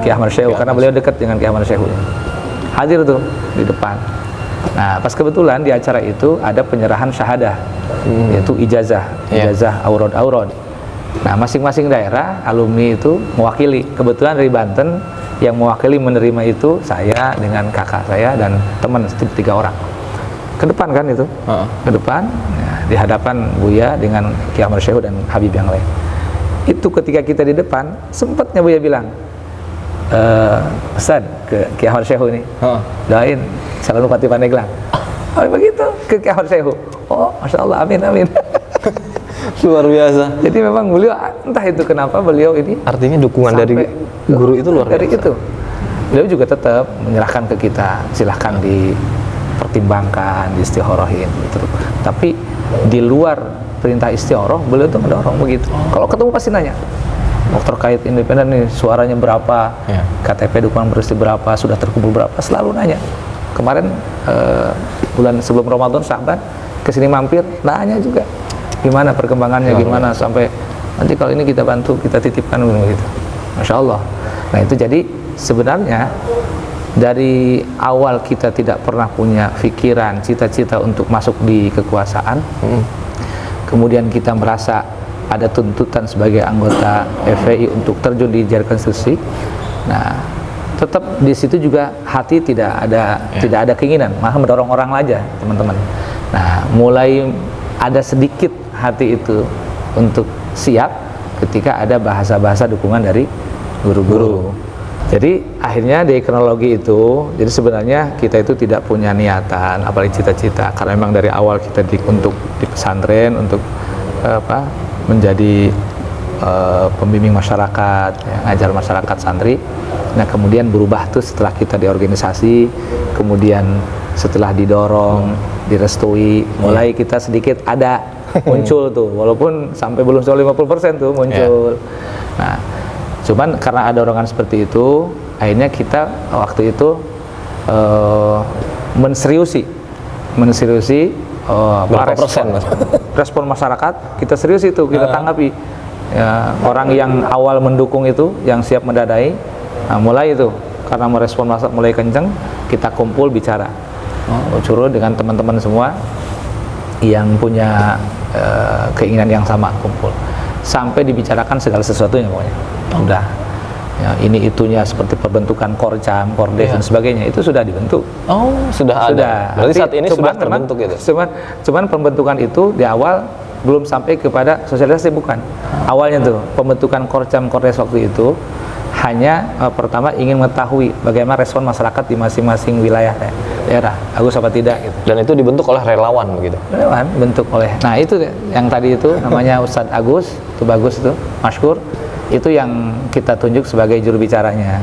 Ki Ahmad Syekhu, karena beliau dekat dengan Ki Ahmad Syekhu. Hadir tuh di depan. Nah, pas kebetulan di acara itu ada penyerahan syahadah, yaitu ijazah aurad. Nah, masing-masing daerah alumni itu mewakili. Kebetulan dari Banten yang mewakili menerima itu saya dengan kakak saya dan teman 3 orang. Ke depan kan itu, ke depan ya, di hadapan Buya dengan Ki Ahmad Syekhu dan Habib yang lain. Itu ketika kita di depan, sempatnya Buya bilang, Ustaz ke Ki Ahmad Syekhu ini, doain calon Bupati Pandeglang. Oh begitu, ke Ki Ahmad Syekhu. Oh, Masya Allah, amin, amin. Luar biasa. Jadi memang beliau, entah itu kenapa beliau ini, artinya dukungan dari guru itu luar biasa. Dari itu, beliau juga tetap menyerahkan ke kita, silahkan dipertimbangkan, diistikharohin gitu. Tapi di luar perintah istikharah, beliau itu mendorong begitu. Kalau ketemu pasti nanya, terkait independen nih, suaranya berapa, KTP dukungan bersih berapa, sudah terkumpul berapa, selalu nanya. Kemarin bulan sebelum Ramadan, Sya'ban, kesini mampir, nanya juga gimana perkembangannya, gimana sampai nanti kalau ini kita bantu, kita titipkan begitu. Masya Allah. Nah itu jadi sebenarnya dari awal kita tidak pernah punya pikiran, cita-cita untuk masuk di kekuasaan. Kemudian kita merasa ada tuntutan sebagai anggota FPI untuk terjun di jalur konstitusi. Nah, tetap di situ juga hati tidak ada keinginan, malah mendorong orang aja, teman-teman. Nah, mulai ada sedikit hati itu untuk siap ketika ada bahasa-bahasa dukungan dari guru-guru. Jadi akhirnya di kronologi itu, jadi sebenarnya kita itu tidak punya niatan, apalagi cita-cita, karena memang dari awal kita untuk di pesantren untuk menjadi pembimbing masyarakat, ngajar masyarakat santri. Nah kemudian berubah tuh setelah kita di organisasi, kemudian setelah didorong, direstui, mulai kita sedikit ada muncul tuh, walaupun sampai belum 50% tuh muncul. Nah, cuman karena ada dorongan seperti itu, akhirnya kita waktu itu menseriusi respon masyarakat, kita serius itu, kita tanggapi. Ya, orang yang awal mendukung itu, yang siap mendadai, nah, mulai itu, karena merespon masa mulai kenceng, kita kumpul bicara, curug dengan teman-teman semua yang punya keinginan yang sama, kumpul sampai dibicarakan segala sesuatunya pokoknya. Udah, ya, ini itunya seperti pembentukan Korcam, Kordes dan sebagainya itu sudah dibentuk. Oh, sudah ada. Berarti saat ini sudah terbentuk itu. Cuman pembentukan itu di awal belum sampai kepada sosialisasi, bukan. Awalnya tuh pembentukan Korcam, Kordes waktu itu hanya pertama ingin mengetahui bagaimana respon masyarakat di masing-masing wilayah daerah, bagus apa tidak gitu. Dan itu dibentuk oleh relawan begitu. Relawan bentuk oleh. Nah, itu yang tadi itu namanya Ustadz Agus, itu bagus itu, Masykur. Itu yang kita tunjuk sebagai juru bicaranya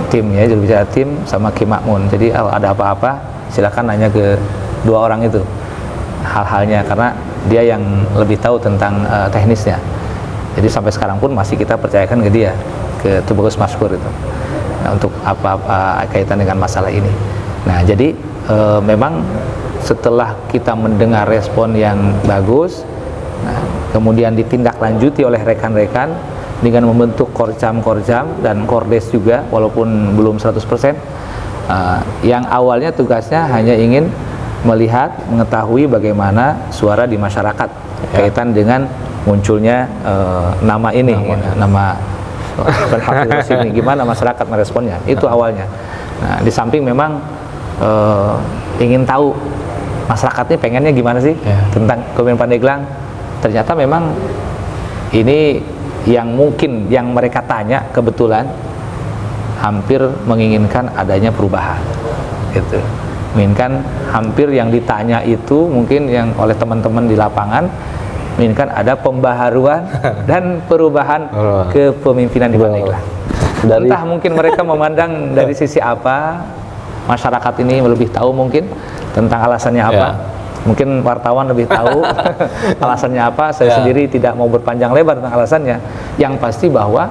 tim, ya, juru bicara tim sama Ki Makmun. Jadi kalau ada apa-apa silakan nanya ke dua orang itu hal-halnya, karena dia yang lebih tahu tentang teknisnya. Jadi sampai sekarang pun masih kita percayakan ke dia, ke Tubagus Masykur itu. untuk apa-apa kaitan dengan masalah ini. Nah, jadi memang setelah kita mendengar respon yang bagus, nah, kemudian ditindaklanjuti oleh rekan-rekan dengan membentuk korcam-korcam dan kordes juga, walaupun belum 100%, yang awalnya tugasnya hanya ingin melihat, mengetahui bagaimana suara di masyarakat kaitan dengan munculnya nama ini, nama Hafidz Rasimi, gimana masyarakat meresponnya, itu awalnya. Nah, di samping memang ingin tahu masyarakatnya pengennya gimana sih tentang Kepemimpinan Pandeglang. Ternyata memang ini yang mungkin yang mereka tanya kebetulan hampir menginginkan adanya perubahan, gitu. Menginginkan hampir yang ditanya itu mungkin yang oleh teman-teman di lapangan menginginkan ada pembaharuan dan perubahan kepemimpinan di Pandeglang. Entah mungkin mereka memandang dari sisi apa, masyarakat ini lebih tahu mungkin tentang alasannya apa. Mungkin wartawan lebih tahu alasannya apa. Saya sendiri tidak mau berpanjang lebar tentang alasannya. Yang pasti bahwa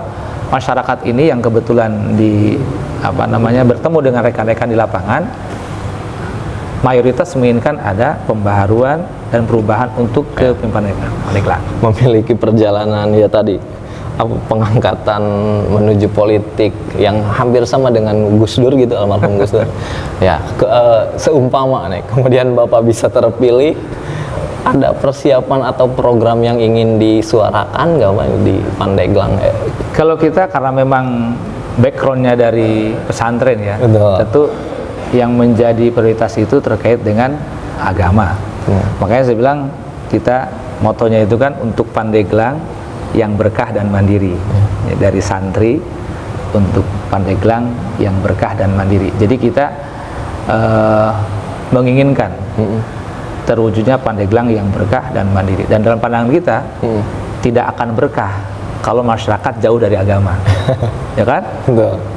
masyarakat ini yang kebetulan bertemu dengan rekan-rekan di lapangan, mayoritas menginginkan ada pembaharuan dan perubahan untuk kepemimpinan Pandeglang. Memiliki perjalanan pengangkatan menuju politik yang hampir sama dengan Gus Dur gitu, almarhum Gus Dur. Seumpama nih, kemudian Bapak bisa terpilih, ada persiapan atau program yang ingin disuarakan nggak Pak di Pandeglang? Kalau kita karena memang backgroundnya dari pesantren ya, tentu yang menjadi prioritas itu terkait dengan agama. Makanya saya bilang kita motonya itu kan untuk Pandeglang yang berkah dan mandiri, dari santri untuk Pandeglang yang berkah dan mandiri. Jadi kita menginginkan terwujudnya Pandeglang yang berkah dan mandiri. Dan dalam pandangan kita tidak akan berkah kalau masyarakat jauh dari agama, ya kan?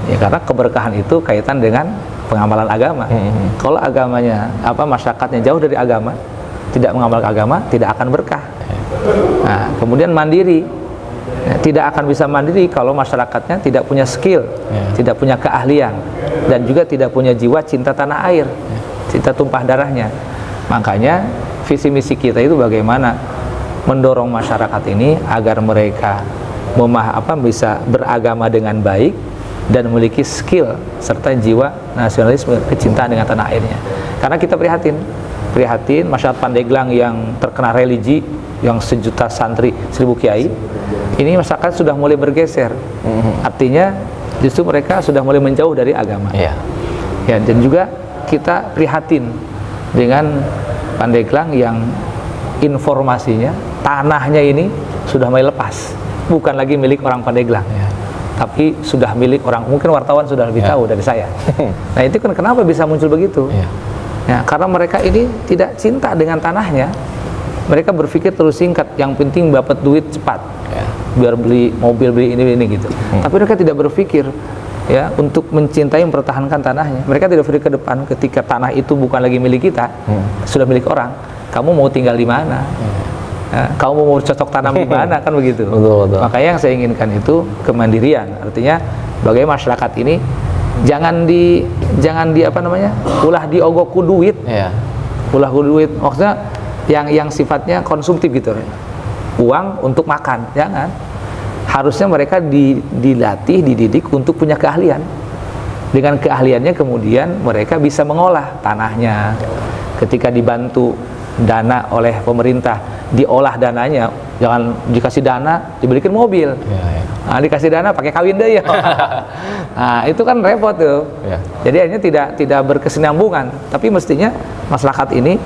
Ya, karena keberkahan itu kaitan dengan pengamalan agama. Kalau agamanya masyarakatnya jauh dari agama, tidak mengamalkan agama, tidak akan berkah. Nah, kemudian mandiri, tidak akan bisa mandiri kalau masyarakatnya tidak punya skill, tidak punya keahlian, dan juga tidak punya jiwa cinta tanah air, cinta tumpah darahnya. Makanya visi misi kita itu bagaimana mendorong masyarakat ini agar mereka bisa beragama dengan baik dan memiliki skill serta jiwa nasionalisme, kecintaan dengan tanah airnya. Karena kita prihatin masyarakat Pandeglang yang terkena religi, yang 1 juta santri, 1000 kiai, ini masyarakat sudah mulai bergeser. Artinya justru mereka sudah mulai menjauh dari agama. Ya, dan juga kita prihatin dengan Pandeglang yang informasinya, tanahnya ini sudah mulai lepas, bukan lagi milik orang Pandeglang, tapi sudah milik orang, mungkin wartawan sudah lebih tahu dari saya. Nah, itu kan kenapa bisa muncul begitu? Ya, karena mereka ini tidak cinta dengan tanahnya. Mereka berpikir terus singkat, yang penting dapat duit cepat, biar beli mobil, beli ini gitu. Tapi mereka tidak berpikir untuk mencintai, mempertahankan tanahnya. Mereka tidak berpikir ke depan, ketika tanah itu bukan lagi milik kita, sudah milik orang. Kamu mau tinggal di mana? Kamu mau cocok tanam di mana, kan begitu. Betul. Makanya yang saya inginkan itu kemandirian. Artinya bagaimana masyarakat ini jangan di ulah diogok ku duit. Ulah ku duit. Maksudnya yang sifatnya konsumtif gitu. Uang untuk makan, jangan. Harusnya mereka dilatih, dididik untuk punya keahlian. Dengan keahliannya kemudian mereka bisa mengolah tanahnya. Ketika dibantu dana oleh pemerintah, diolah dananya, jangan dikasih dana dibelikan mobil, nah, dikasih dana pakai kawin deh ya. Nah, itu kan repot tuh. Jadi akhirnya tidak berkesinambungan. Tapi mestinya masyarakat ini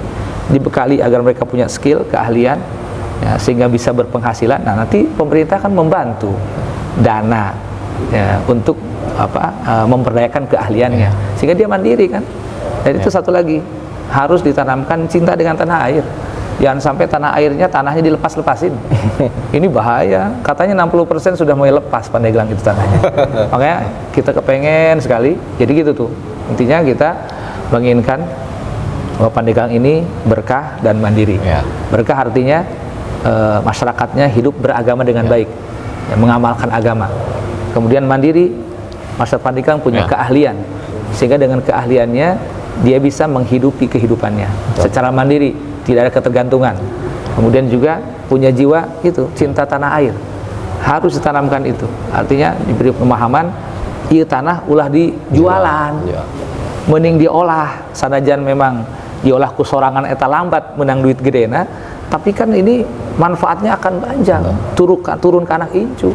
dibekali agar mereka punya skill, keahlian, sehingga bisa berpenghasilan. Nah, nanti pemerintah kan membantu dana untuk memperdayakan keahliannya, sehingga dia mandiri kan. Dan itu satu lagi, harus ditanamkan cinta dengan tanah air. Jangan sampai tanahnya dilepas-lepasin. Ini bahaya. Katanya 60% sudah mulai lepas Pandeglang itu tanahnya. Makanya kita kepengen sekali. Jadi gitu tuh. Intinya kita menginginkan bahwa Pandeglang ini berkah dan mandiri. Berkah artinya masyarakatnya hidup beragama dengan baik, mengamalkan agama. Kemudian mandiri, Masyarakat Pandeglang punya keahlian, sehingga dengan keahliannya dia bisa menghidupi kehidupannya secara mandiri, tidak ada ketergantungan. Kemudian juga punya jiwa itu cinta tanah air, harus ditanamkan itu. Artinya diberi pemahaman, ieu tanah ulah dijualan, mending diolah. Sanajan memang diolah ku sorangan eta lambat menang duit gedena, tapi kan ini manfaatnya akan panjang, turun ke anak incu.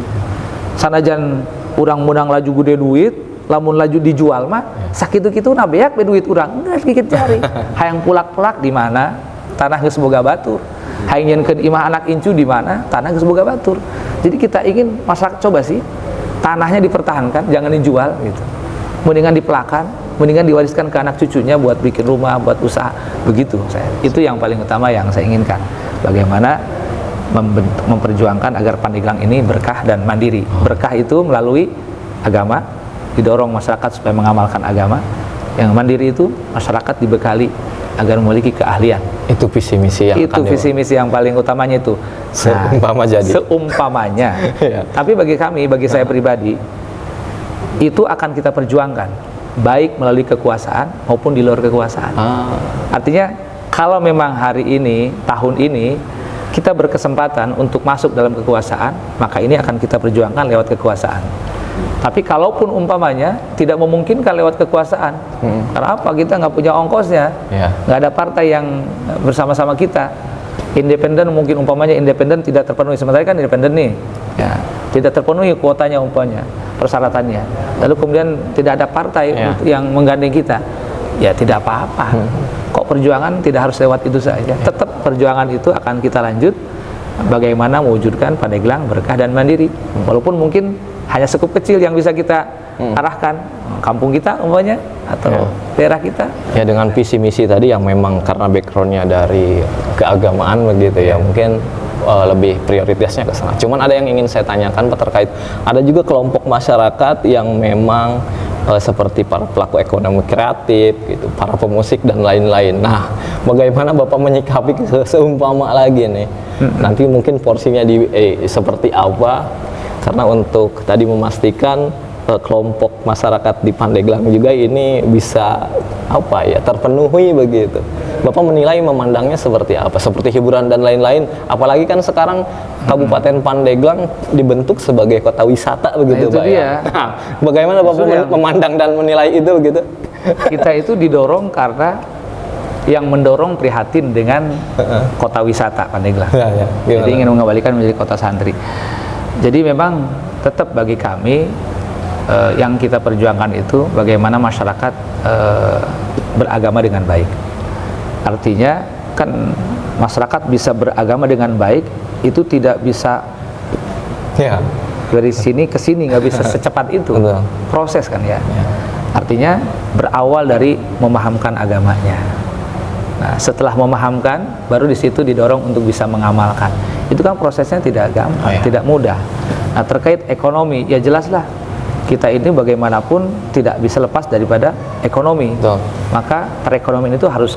Sanajan urang menang laju gede duit, lamun laju dijual mah sakitu-kitu na beak be duit urang geus gigit jari. Hayang pulak-pulak di mana tanah geus boga batur, hayang nyeunkeun imah anak incu di mana tanah geus boga batur. Jadi kita ingin masyarakat coba sih tanahnya dipertahankan, jangan dijual gitu, mendingan dipelakan, mendingan diwariskan ke anak cucunya buat bikin rumah, buat usaha, begitu saya. Itu yang paling utama yang saya inginkan, bagaimana memperjuangkan agar Pandeglang ini berkah dan mandiri. Berkah itu melalui agama, didorong masyarakat supaya mengamalkan agama. Yang mandiri itu masyarakat dibekali agar memiliki keahlian. Itu visi misi yang itu visi misi yang paling utamanya itu. Seumpamanya. Tapi bagi kami, bagi saya pribadi, itu akan kita perjuangkan, baik melalui kekuasaan maupun di luar kekuasaan. Artinya kalau memang hari ini, tahun ini kita berkesempatan untuk masuk dalam kekuasaan, maka ini akan kita perjuangkan lewat kekuasaan. Tapi kalaupun umpamanya tidak memungkinkan lewat kekuasaan, karena apa? Kita nggak punya ongkosnya, nggak ada partai yang bersama-sama kita. Independen, mungkin umpamanya independen tidak terpenuhi, sementara kan independen nih, tidak terpenuhi kuotanya umpamanya, persyaratannya. Lalu kemudian tidak ada partai yang menggandeng kita, ya tidak apa-apa. Kok perjuangan tidak harus lewat itu saja? Tetap perjuangan itu akan kita lanjut, bagaimana mewujudkan Pandeglang berkah dan mandiri. Walaupun mungkin hanya sekup kecil yang bisa kita arahkan, kampung kita umpamanya atau daerah kita. Ya, dengan visi misi tadi yang memang karena backgroundnya dari keagamaan begitu ya, mungkin lebih prioritasnya ke sana. Cuman ada yang ingin saya tanyakan Pak, terkait ada juga kelompok masyarakat yang memang seperti para pelaku ekonomi kreatif gitu, para pemusik dan lain-lain. Nah, bagaimana Bapak menyikapi seumpama lagi nih? Nanti mungkin porsinya seperti apa? Karena untuk tadi memastikan kelompok masyarakat di Pandeglang juga ini bisa apa ya, terpenuhi begitu. Bapak menilai, memandangnya seperti apa? Seperti hiburan dan lain-lain. Apalagi kan sekarang Kabupaten Pandeglang dibentuk sebagai kota wisata begitu, Pak. Nah, bagaimana Bapak memandang dan menilai itu begitu? Kita itu didorong karena yang mendorong prihatin dengan kota wisata Pandeglang. Jadi ingin mengembalikan menjadi kota santri. Jadi memang tetap bagi kami yang kita perjuangkan itu bagaimana masyarakat beragama dengan baik. Artinya kan masyarakat bisa beragama dengan baik itu tidak bisa dari sini ke sini, nggak bisa secepat itu. Proses kan ya. Artinya berawal dari memahamkan agamanya. Nah, setelah memahamkan, baru di situ didorong untuk bisa mengamalkan. Itu kan prosesnya tidak gampang, tidak mudah. Nah, terkait ekonomi, ya jelaslah kita ini bagaimanapun tidak bisa lepas daripada ekonomi. Maka perekonomian itu harus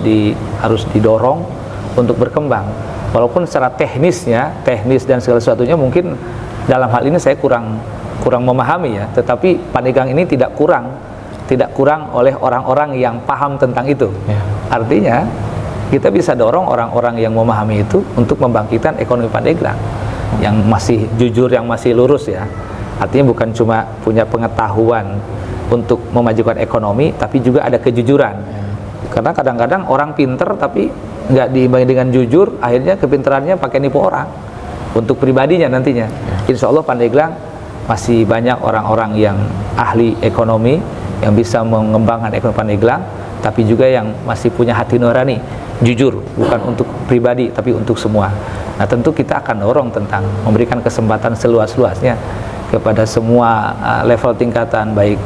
didorong untuk berkembang. Walaupun secara teknis dan segala sesuatunya mungkin dalam hal ini saya kurang memahami ya. Tetapi Pandeglang ini tidak kurang oleh orang-orang yang paham tentang itu. Artinya kita bisa dorong orang-orang yang memahami itu untuk membangkitkan ekonomi Pandeglang yang masih jujur, yang masih lurus ya. Artinya bukan cuma punya pengetahuan untuk memajukan ekonomi, tapi juga ada kejujuran. Karena kadang-kadang orang pinter tapi nggak diimbangi dengan jujur, akhirnya kepinterannya pakai nipu orang untuk pribadinya nantinya. Insya Allah Pandeglang masih banyak orang-orang yang ahli ekonomi yang bisa mengembangkan ekonomi Pandeglang, tapi juga yang masih punya hati nurani, jujur, bukan untuk pribadi tapi untuk semua. Nah, tentu kita akan dorong tentang memberikan kesempatan seluas-luasnya kepada semua level tingkatan, baik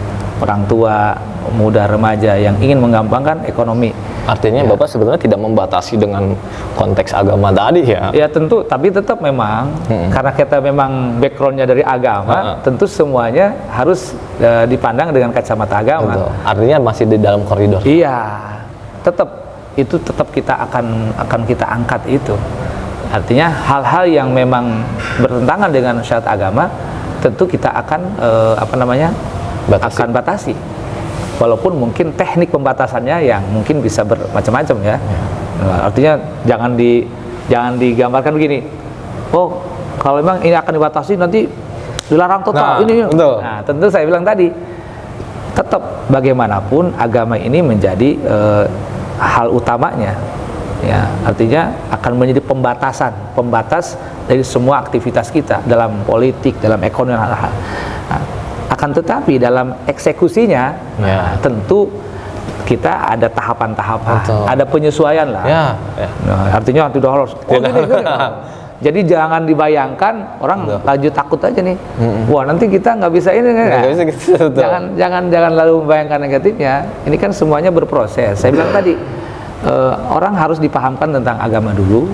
orang tua, muda, remaja yang ingin menggampangkan ekonomi. Artinya Bapak sebenarnya tidak membatasi dengan konteks agama tadi ya? Ya tentu, tapi tetap memang karena kita memang backgroundnya dari agama, tentu semuanya harus dipandang dengan kacamata agama. Betul. Artinya masih di dalam koridor. Iya, tetap kita akan kita angkat itu. Artinya hal-hal yang memang bertentangan dengan syariat agama, tentu kita akan akan batasi. Walaupun mungkin teknik pembatasannya yang mungkin bisa bermacam-macam ya. Nah, artinya jangan digambarkan begini. Oh, kalau memang ini akan dibatasi nanti dilarang total. Nah, tentu saya bilang tadi, tetap bagaimanapun agama ini menjadi hal utamanya. Ya, artinya akan menjadi pembatas dari semua aktivitas kita dalam politik, dalam ekonomi. Akan tetapi dalam eksekusinya tentu kita ada tahapan-tahapan, ada penyesuaian lah. Nah, artinya tidak harus jadi jangan dibayangkan orang lanjut takut aja nih. Wah, nanti kita nggak bisa ini jangan lalu membayangkan negatifnya. Ini kan semuanya berproses. Saya bilang tadi orang harus dipahamkan tentang agama dulu.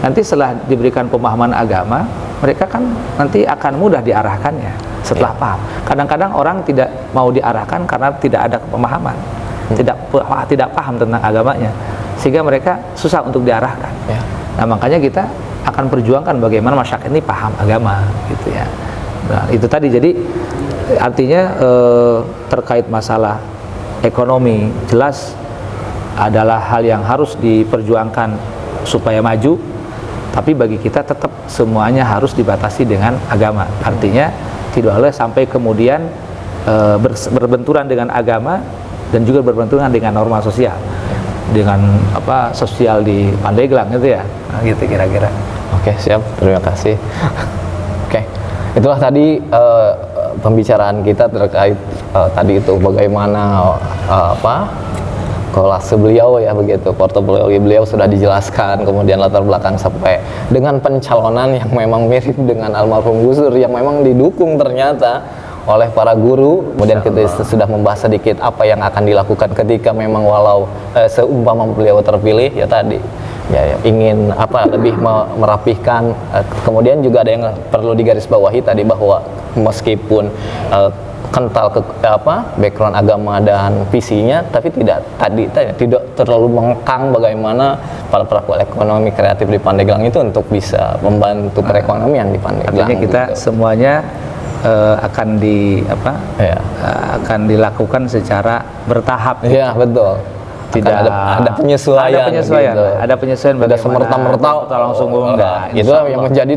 Nanti setelah diberikan pemahaman agama, mereka kan nanti akan mudah diarahkannya setelah paham. Kadang-kadang orang tidak mau diarahkan karena tidak ada pemahaman, tidak paham tentang agamanya, sehingga mereka susah untuk diarahkan. Nah, makanya kita akan perjuangkan bagaimana masyarakat ini paham agama, gitu ya. Nah, itu tadi. Jadi artinya terkait masalah ekonomi jelas adalah hal yang harus diperjuangkan supaya maju. Tapi bagi kita tetap semuanya harus dibatasi dengan agama. Artinya tidak boleh sampai kemudian berbenturan dengan agama dan juga berbenturan dengan norma sosial, dengan sosial di Pandeglang gitu ya. Nah, gitu kira-kira. Oke, siap. Terima kasih. Oke, itulah tadi pembicaraan kita terkait tadi itu bagaimana kolase beliau ya, begitu, portofolio beliau sudah dijelaskan, kemudian latar belakang sampai dengan pencalonan yang memang mirip dengan almarhum Gus Dur yang memang didukung ternyata oleh para guru. Kemudian kita sudah membahas sedikit apa yang akan dilakukan ketika memang walau seumpama beliau terpilih ya tadi ya ingin lebih merapihkan. Kemudian juga ada yang perlu digarisbawahi tadi bahwa meskipun kental background agama dan visinya, tapi tidak terlalu mengekang bagaimana para pelaku ekonomi kreatif di Pandeglang itu untuk bisa membantu perekonomian di Pandeglang. Artinya kita semuanya akan akan dilakukan secara bertahap. Iya, betul. Tidak ada penyesuaian. Ada penyesuaian. Tidak semerta-merta langsung enggak. Itu yang menjadi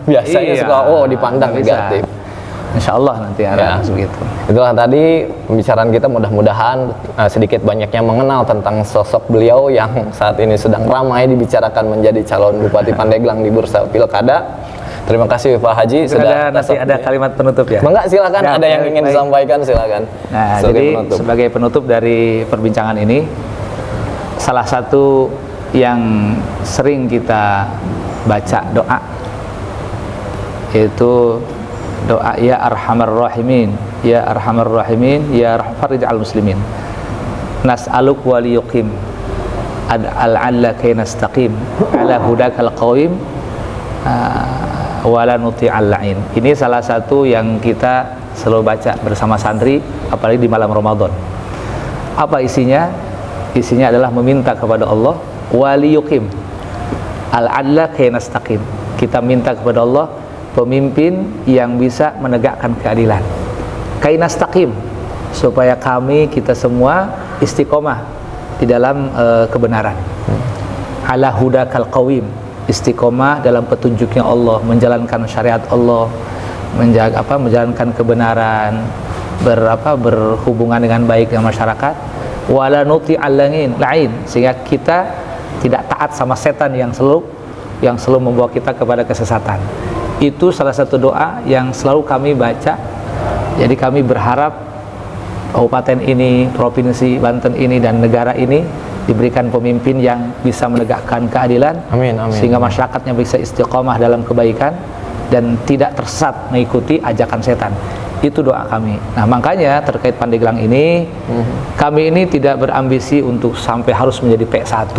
biasanya suka dipandang negatif. Insya Allah nanti harus begitu. Itulah tadi pembicaraan kita, mudah-mudahan sedikit banyaknya mengenal tentang sosok beliau yang saat ini sedang ramai dibicarakan menjadi calon Bupati Pandeglang di bursa Pilkada. Terima kasih Pak Haji. Nanti ada kalimat penutup ya? Enggak, silakan. Ada yang ingin disampaikan, silakan. Nah, sebagai penutup dari perbincangan ini, salah satu yang sering kita baca doa yaitu doa ya arhamar rahimin, ya arhamar rahimin, ya farij al muslimin, nas'aluk waliyuqim al-alla kay nastaqim ala hudakal qawim wala nuti'al la'in. Ini salah satu yang kita selalu baca bersama santri, apalagi di malam Ramadan. Apa isinya? Isinya adalah meminta kepada Allah waliyuqim al-alla kay nastaqim. Kita minta kepada Allah pemimpin yang bisa menegakkan keadilan, kainastaqim, supaya kita semua istiqomah di dalam kebenaran, ala hudakal qawim, istiqomah dalam petunjuknya Allah, menjalankan syariat Allah, menjalankan kebenaran, berhubungan dengan baik dengan masyarakat, wala nuti'al la'in, sehingga kita tidak taat sama setan yang selalu membawa kita kepada kesesatan. Itu salah satu doa yang selalu kami baca. Jadi kami berharap kabupaten ini, provinsi Banten ini, dan negara ini diberikan pemimpin yang bisa menegakkan keadilan. Amin, amin. Sehingga masyarakatnya bisa istiqomah dalam kebaikan dan tidak tersesat mengikuti ajakan setan. Itu doa kami. Nah, makanya terkait Pandeglang ini, kami ini tidak berambisi untuk sampai harus menjadi P1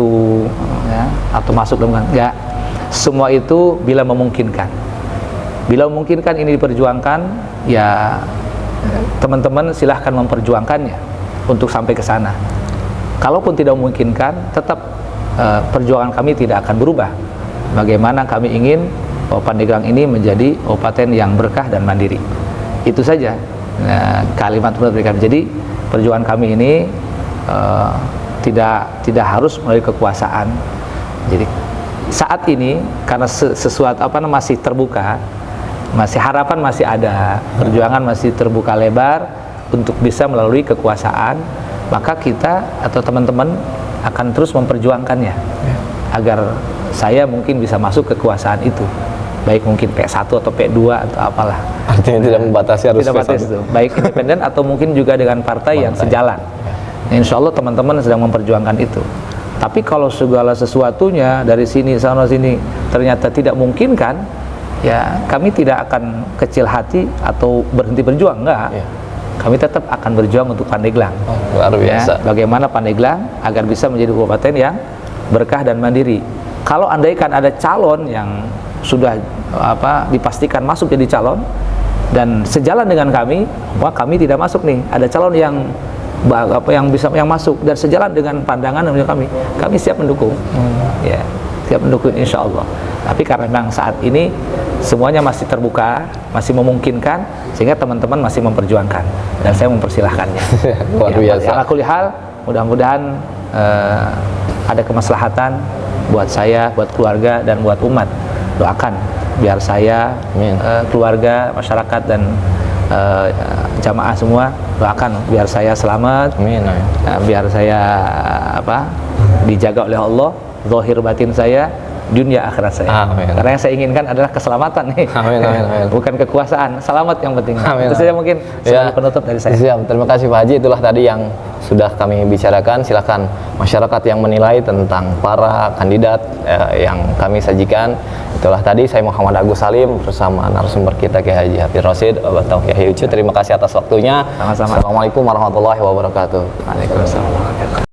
ya, atau masuk dalam, enggak. Semua itu bila memungkinkan. Bila memungkinkan ini diperjuangkan, ya teman-teman silahkan memperjuangkannya untuk sampai ke sana. Kalaupun tidak memungkinkan, tetap perjuangan kami tidak akan berubah. Bagaimana kami ingin bahwa Pandeglang ini menjadi kabupaten yang berkah dan mandiri. Itu saja. kalimat berikan. Jadi perjuangan kami ini tidak harus melalui kekuasaan. Jadi saat ini karena sesuatu masih terbuka, masih harapan masih ada, perjuangan masih terbuka lebar untuk bisa melalui kekuasaan, maka kita atau teman-teman akan terus memperjuangkannya agar saya mungkin bisa masuk kekuasaan itu, baik mungkin P1 atau P2 atau apalah. Artinya tidak membatasi harus tidak P1 itu, baik independen atau mungkin juga dengan partai yang sejalan. Insya Allah teman-teman sedang memperjuangkan itu. Tapi kalau segala sesuatunya dari sini sana sini ternyata tidak mungkin kan, ya kami tidak akan kecil hati atau berhenti berjuang, enggak. Kami tetap akan berjuang untuk Pandeglang. Luar biasa. Bagaimana Pandeglang agar bisa menjadi kabupaten yang berkah dan mandiri. Kalau andaikan ada calon yang sudah dipastikan masuk jadi calon dan sejalan dengan kami, maka kami tidak masuk nih. Ada calon yang yang masuk dan sejalan dengan pandangan kami siap mendukung. Ya, siap mendukung insya Allah. Tapi karena memang saat ini semuanya masih terbuka, masih memungkinkan, sehingga teman-teman masih memperjuangkan dan saya mempersilahkannya. Luar biasa. Ala kulli hal, mudah-mudahan ada kemaslahatan buat saya, buat keluarga dan buat umat. Doakan biar saya, keluarga, masyarakat dan jamaah semua doakan biar saya selamat. Amin. Biar saya dijaga oleh Allah zahir batin saya, dunia akhirat saya. Amin. Karena yang saya inginkan adalah keselamatan nih. Amin, amin, amin. Bukan kekuasaan, selamat yang penting. Amin, itu saja mungkin sebagai penutup dari saya. Siap. Terima kasih Pak Haji, itulah tadi yang sudah kami bicarakan. Silakan masyarakat yang menilai tentang para kandidat yang kami sajikan. Itulah tadi saya Muhammad Agus Salim bersama narasumber kita Kiai Haji Hafidz Rasyid atau Kiai Ucu. Terima kasih atas waktunya. Sama-sama. Assalamualaikum warahmatullahi wabarakatuh. Waalaikumsalam.